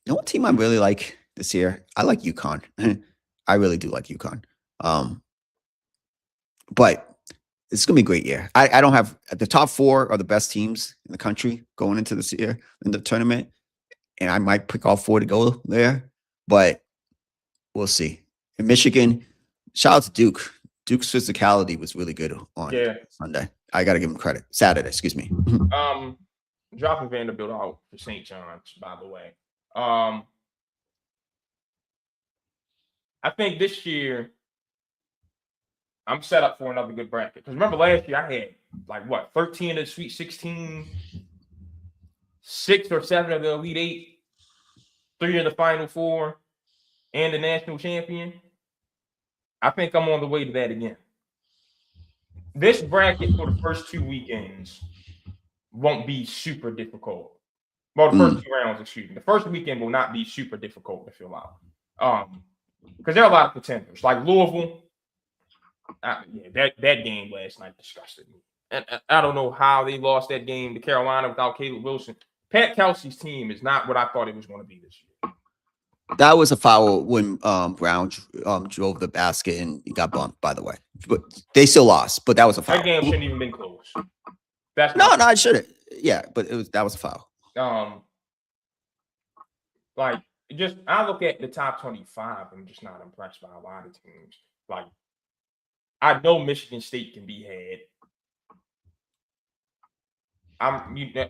know what team I really like this year? I like UConn. I really do like UConn. but it's gonna be a great year. I don't have the top 4 are the best teams in the country going into this year in the tournament, and I might pick all 4 to go there, but we'll see. In Michigan, shout out to Duke. Duke's physicality was really good on Yeah. Sunday. I got to give him credit. Saturday, excuse me. Dropping Vanderbilt out for St. John's, by the way. I think this year I'm set up for another good bracket. Because remember last year I had like what 13 of the Sweet 16, 6 or 7 of the Elite 8, 3 of the Final 4, and the national champion. I think I'm on the way to that again. This bracket for the first 2 weekends won't be super difficult. Well, the first 2 rounds, excuse me. The first weekend will not be super difficult to fill out. Because there are a lot of contenders. Like Louisville, that game last night disgusted me. And I don't know how they lost that game to Carolina without Caleb Wilson. Pat Kelsey's team is not what I thought it was going to be this year. That was a foul when Brown drove the basket and he got bumped, by the way. But they still lost, but that was a foul. That game shouldn't even been close. That's no, it shouldn't. Yeah, but that was a foul. Like, just I look at the top 25, I'm just not impressed by a lot of teams. Like, I know Michigan State can be had.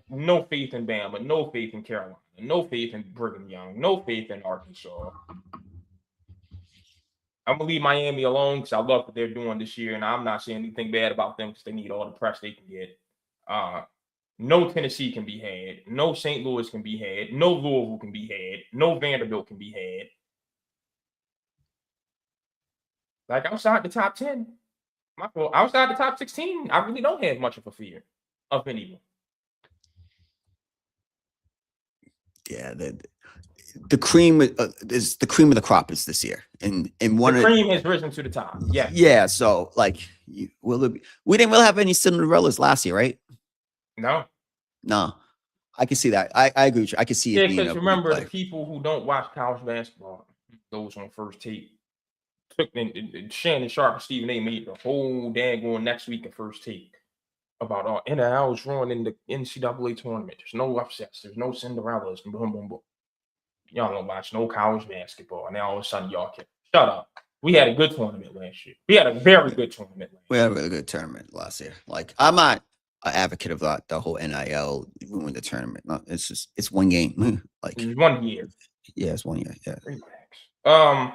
No faith in Bama, no faith in Carolina, no faith in Brigham Young, no faith in Arkansas. I'm gonna leave Miami alone because I love what they're doing this year, and I'm not saying anything bad about them because they need all the press they can get. No Tennessee can be had, no St. Louis can be had, no Louisville can be had, no Vanderbilt can be had. Like outside the top 10, outside the top 16, I really don't have much of a fear of anyone. Yeah, the cream is the cream of the crop is this year, and one the cream has risen to the top. Yeah, yeah. So like, we didn't really have any Cinderellas last year, right? No, I can see that. I agree with you. I can see it being because remember the people who don't watch college basketball, those on First Take, took Shannon Sharp and Stephen A. made the whole daggone next week of First Take about NIL's run in the NCAA tournament. There's no upsets. There's no Cinderellas. And boom, boom, boom. Y'all don't watch no college basketball. And now all of a sudden y'all can shut up. We had a good tournament last year. We had a very good tournament last year. We had a really good tournament last year. Like, I'm not an advocate of that, the whole NIL ruin the tournament. No, it's one game. Like, it's 1 year. Yeah, it's 1 year. Yeah.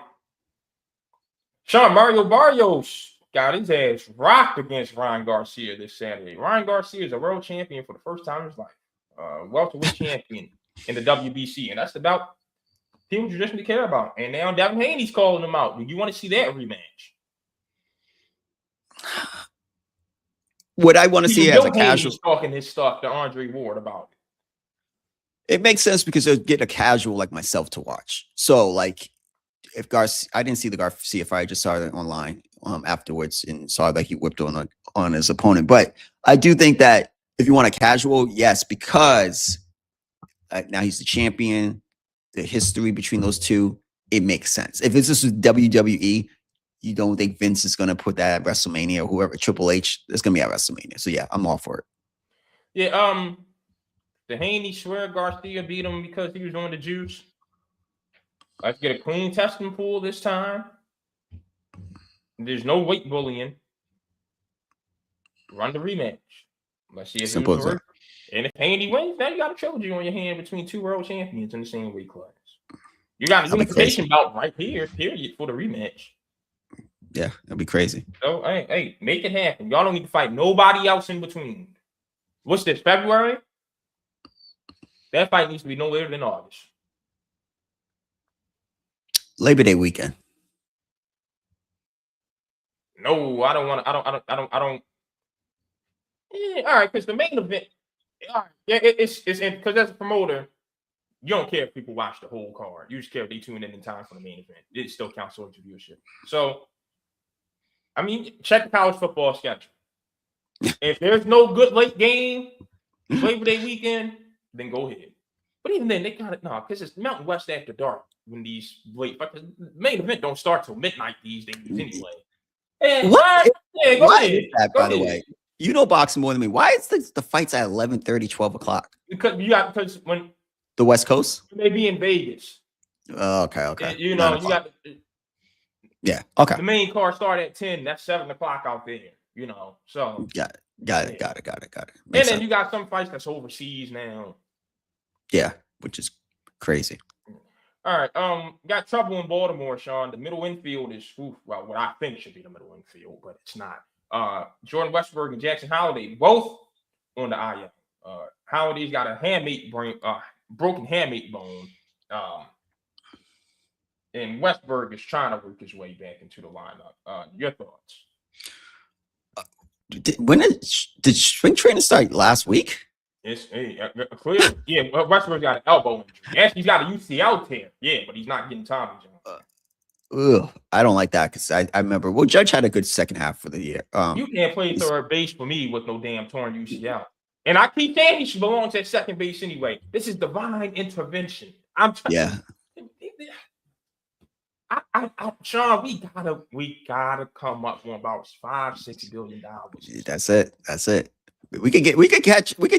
Sean Mario Barrios got his ass rocked against Ryan Garcia this Saturday. Ryan Garcia is a world champion for the first time in his life. Welterweight champion in the WBC. And that's about team tradition to care about. And now Devin Haney's calling him out. Do you want to see that rematch? What I want to see as a casual talking his stuff to Andre Ward about it. It makes sense because they'll get a casual like myself to watch. So like, if Garcia, I didn't see the Garcia fight, I just saw it online afterwards and saw that he whipped on his opponent. But I do think that if you want a casual, yes, because now he's the champion, the history between those two, it makes sense. If it's just WWE, you don't think Vince is going to put that at WrestleMania or whoever, Triple H, it's going to be at WrestleMania. So yeah, I'm all for it. Yeah, the Haney swear Garcia beat him because he was on the juice. Let's get a clean testing pool this time. There's no weight bullying. Run the rematch. Let's see if Simple as that. And if Haney wins, now you got a trilogy on your hand between 2 world champions in the same weight class. You got a unification bout right here, period, for the rematch. Yeah, that'd be crazy. So, hey, make it happen. Y'all don't need to fight nobody else in between. What's this, February? That fight needs to be no later than August. Labor Day weekend. No, I don't want to. I don't. Yeah, all right, because the main event. All right, yeah, it's because as a promoter, you don't care if people watch the whole card. You just care if they tune in time for the main event. It still counts towards your viewership. So, I mean, check the college football schedule. If there's no good late game, Labor Day weekend, then go ahead. But even then, they got it now because it's Mountain West after dark when these late. But the main event don't start till midnight these days anyway. Yeah, What? yeah, go Why is ahead. that, Go by the aheid. way? You know boxing more than me. Why is the fights at 11:30, 12 o'clock? Because when The West Coast? they be in Vegas, Oh, okay, okay. you 9 know, you o'clock. got Yeah. Okay. the main card start at 10. That's 7 o'clock out there. You know, so Got it. Got yeah. it. Got it. Got it. Got it. And Makes then sense. you got some fights that's overseas now. Yeah, which is crazy. All right. Got trouble in Baltimore, Sean. The middle infield is well, what I think should be the middle infield, but it's not. Jordan Westberg and Jackson Holliday both on the IL. Holliday's got a broken hamate bone. And Westberg is trying to work his way back into the lineup. Your thoughts? Did spring training start last week? It's clearly, yeah. Westberg's got an elbow injury. Yes, he's got a UCL tear. Yeah, but he's not getting Tommy John. Ugh, I don't like that because I remember. Well, Judge had a good second half for the year. You can't play third base for me with no damn torn UCL. And I keep saying he should belong at second base anyway. This is divine intervention. I'm trying. Yeah. Sean, we gotta come up with about $5-6 billion. That's it. That's it. We could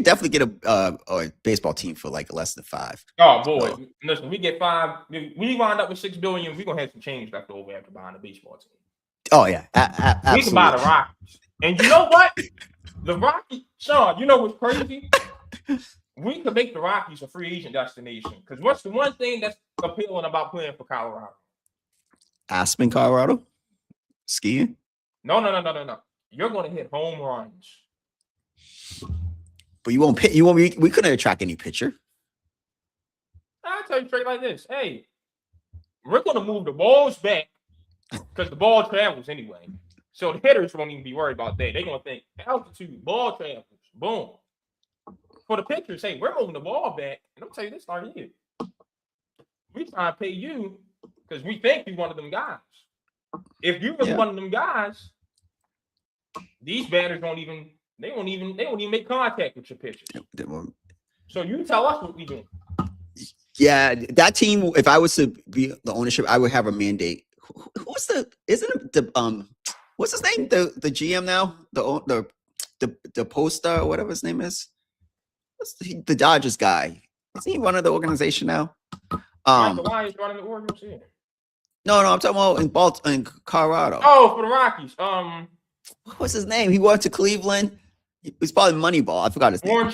definitely get a baseball team for like less than 5. Oh boy, so, listen, we get 5. We wind up with $6 billion. We're gonna have some change left over after buying a baseball team. Oh yeah, absolutely. We can buy the Rockies, and you know what? The Rockies, Sean. You know what's crazy? We could make the Rockies a free agent destination because what's the one thing that's appealing about playing for Colorado? Aspen, Colorado, skiing. No. You're gonna hit home runs. But you won't. We couldn't attract any pitcher. I'll tell you straight like this. Hey, we're gonna move the balls back because the ball travels anyway. So the hitters won't even be worried about that. They're gonna think altitude, ball travels, boom. For the pitchers, hey, we're moving the ball back, and I'll tell you this right here. We trying to pay you because we think you're one of them guys. If you're really one of them guys, these batters won't even make contact with your pitchers. So you tell us what we doing. Yeah, that team. If I was to be the ownership, I would have a mandate. What's his name? The GM now, the poster or whatever his name is. The Dodgers guy. Is he one of the organization now? The Lions running the organization. No, I'm talking about in Colorado. Oh, for the Rockies. What was his name? He went to Cleveland. He's probably Moneyball. I forgot his name. Warren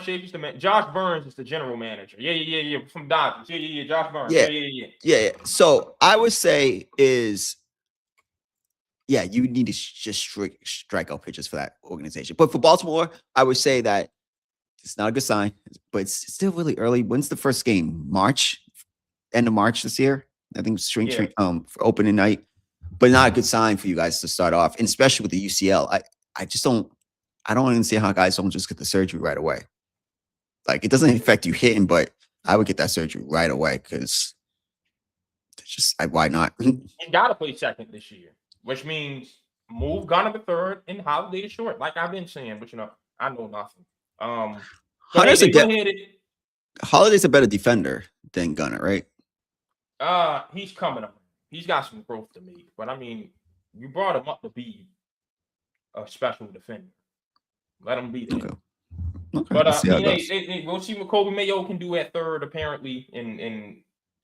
Schaefer's the man. Josh Burns is the general manager. Yeah. From Dodgers. Yeah. Josh Burns. Yeah. So I would say you need to just strike out pitchers for that organization. But for Baltimore, I would say that it's not a good sign, but it's still really early. When's the first game? March? End of March this year? I think spring for opening night. But not a good sign for you guys to start off, and especially with the UCL. I don't even see how guys don't just get the surgery right away. Like, it doesn't affect you hitting, but I would get that surgery right away because it's just why not? You got to play second this year, which means move Gunner to third and Holiday to short, like I've been saying. But I know nothing. Holiday's a better defender than Gunner, right? He's coming up. He's got some growth to make, but I mean, you brought him up to be a special defender. Let him be there. Okay. But we'll see what Kobe Mayo can do at third, apparently, and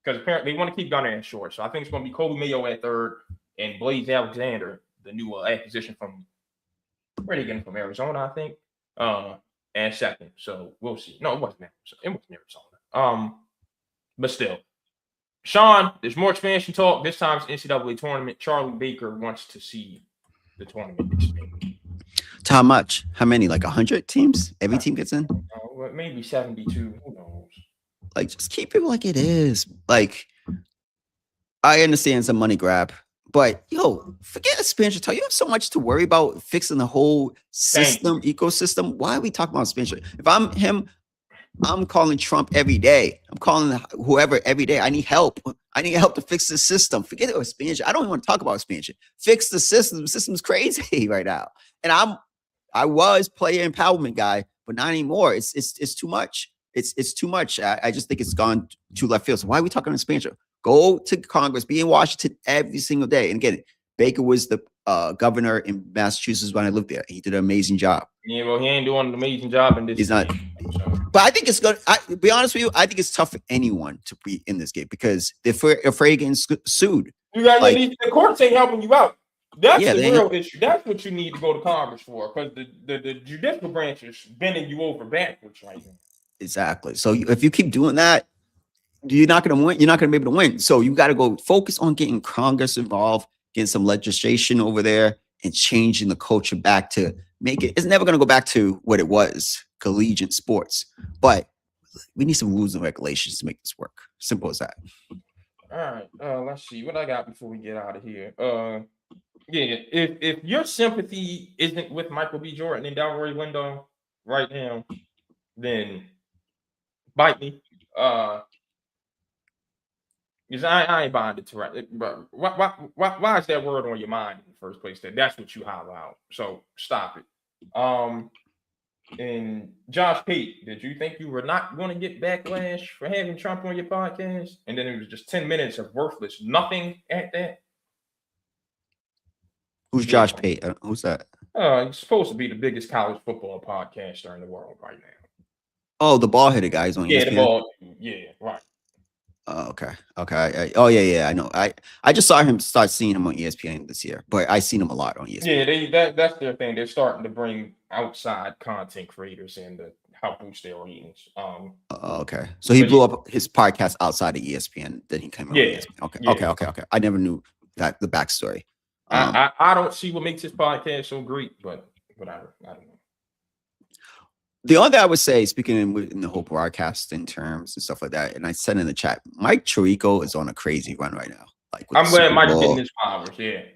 because apparently they want to keep Gunner at short. So I think it's going to be Kobe Mayo at third and Blaze Alexander, the new acquisition from where they getting from Arizona, I think, and second. So we'll see. No, it wasn't Arizona. It wasn't Arizona. But still. Sean, there's more expansion talk. This time it's NCAA tournament. Charlie Baker wants to see the tournament expand. How much? How many? Like 100 teams? Every team gets in? Maybe 72. Who knows? Like, just keep it like it is. Like, I understand it's a money grab, but forget expansion talk. You have so much to worry about fixing the whole system, ecosystem. Why are we talking about expansion? If I'm him, I'm calling Trump every day. I'm calling whoever every day. I need help. I need help to fix the system. Forget the expansion. I don't even want to talk about expansion. Fix the system. The system's crazy right now. And I was player empowerment guy, but not anymore. It's too much. It's too much. I just think it's gone to left field. So why are we talking expansion? Go to Congress, be in Washington every single day. And again, Baker was the governor in Massachusetts when I lived there. He did an amazing job. Yeah, well, he ain't doing an amazing job in this He's not. game. So. But I think it's good. To be honest with you, I think it's tough for anyone to be in this game because they're afraid of getting sued. You got the courts ain't helping you out. That's the real issue. That's what you need to go to Congress for, because the judicial branch is bending you over backwards right now. Exactly. So if you keep doing that, you're not going to win. You're not going to be able to win. So you got to go focus on getting Congress involved, getting some legislation over there, and changing the culture back to make it. It's never going to go back to what it was, collegiate sports. But we need some rules and regulations to make this work. Simple as that. All right. Let's see what I got before we get out of here. Yeah. If your sympathy isn't with Michael B. Jordan and Delroy Lindo right now, then bite me. Because I ain't buying it to right. But why is that word on your mind in the first place? That's what you holler out. So stop it. And Josh Pate, did you think you were not going to get backlash for having Trump on your podcast? And then it was just 10 minutes of worthless nothing at that. Who's Josh Pate? Who's that? He's supposed to be the biggest college football podcaster in the world right now. Oh, the ball-headed guys on ESPN. The ball. Yeah, right. Okay. Oh yeah. I know. I just saw him start seeing him on ESPN this year, but I seen him a lot on ESPN. Yeah, that's their thing. They're starting to bring outside content creators in to help boost their ratings. Okay. So he blew up his podcast outside of ESPN. Then he came on ESPN. Okay. I never knew that the backstory. I don't see what makes his podcast so great, but I don't know. The only thing I would say, speaking in the whole broadcasting terms and stuff like that, and I said in the chat, Mike Tirico is on a crazy run right now. Like I'm glad Mike's getting his flowers.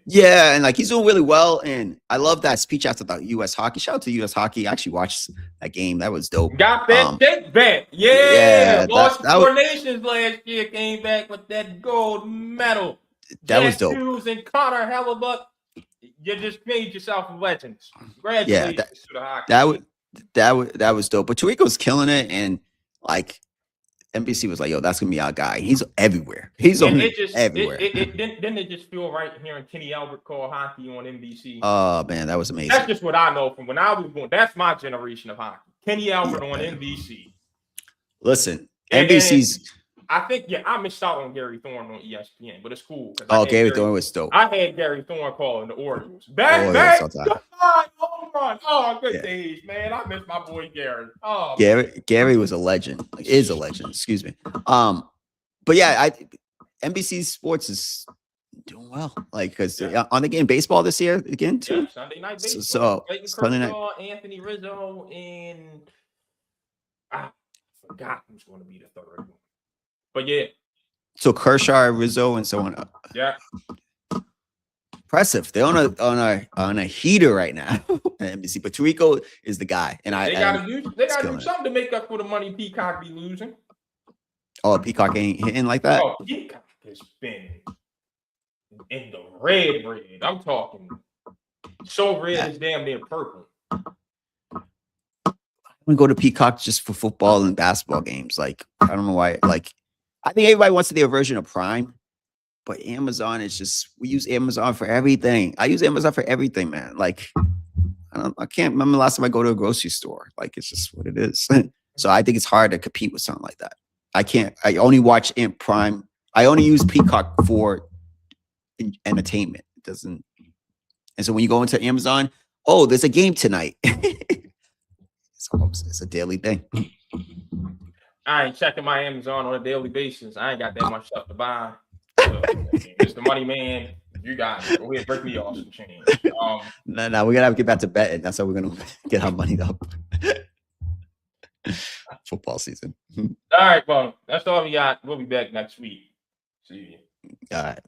Yeah, and like he's doing really well. And I love that speech after the U.S. hockey. Shout out to U.S. hockey. I actually watched that game. That was dope. Got that take back. Yeah. Lost four nations last year. Came back with that gold medal. That was dope. Hughes and Connor Hellebuck. You just made yourself legends. Congratulations to the hockey. That was dope. But Tirico's killing it, and like NBC was like, "Yo, that's gonna be our guy. He's everywhere. He's everywhere." Didn't it just feel right hearing Kenny Albert call hockey on NBC? Oh man, that was amazing. That's just what I know from when I was born. That's my generation of hockey. Kenny Albert on NBC. Listen, NBC's. I think I missed out on Gary Thorne on ESPN, but it's cool. Gary Thorne was dope. I had Gary Thorne calling the Orioles. Back, home run. Oh, good days, man. I miss my boy Gary. Oh, Gary was a legend. Like, is a legend. Excuse me. But yeah, NBC Sports is doing well. Like because on the game baseball this year again too. Yeah, Sunday night baseball. So Sunday night. Anthony Rizzo and I forgot who's going to be the third one. But yeah. So Kershaw, Rizzo, and so on. Yeah. Impressive. They're on a heater right now at NBC. But Tirico is the guy. And they gotta do something to make up for the money Peacock be losing. Oh, Peacock ain't hitting like that. Oh, Peacock has been in the red. I'm talking so red it's damn near purple. We go to Peacock just for football and basketball games. Like, I don't know why. Like, I think everybody wants their version of Prime, but Amazon is just, we use Amazon for everything. I use Amazon for everything, man. Like, I can't remember the last time I go to a grocery store. Like, it's just what it is. So I think it's hard to compete with something like that. I only watch Prime. I only use Peacock for entertainment. It doesn't. And so when you go into Amazon, oh, there's a game tonight. It's a daily thing. I ain't checking my Amazon on a daily basis. I ain't got that much stuff to buy. So, Mr. Money Man, you got it. Go ahead, break me off some change. No, we're gonna have to get back to betting. That's how we're gonna get our money up. Football season. All right, well, that's all we got. We'll be back next week. See you. All right.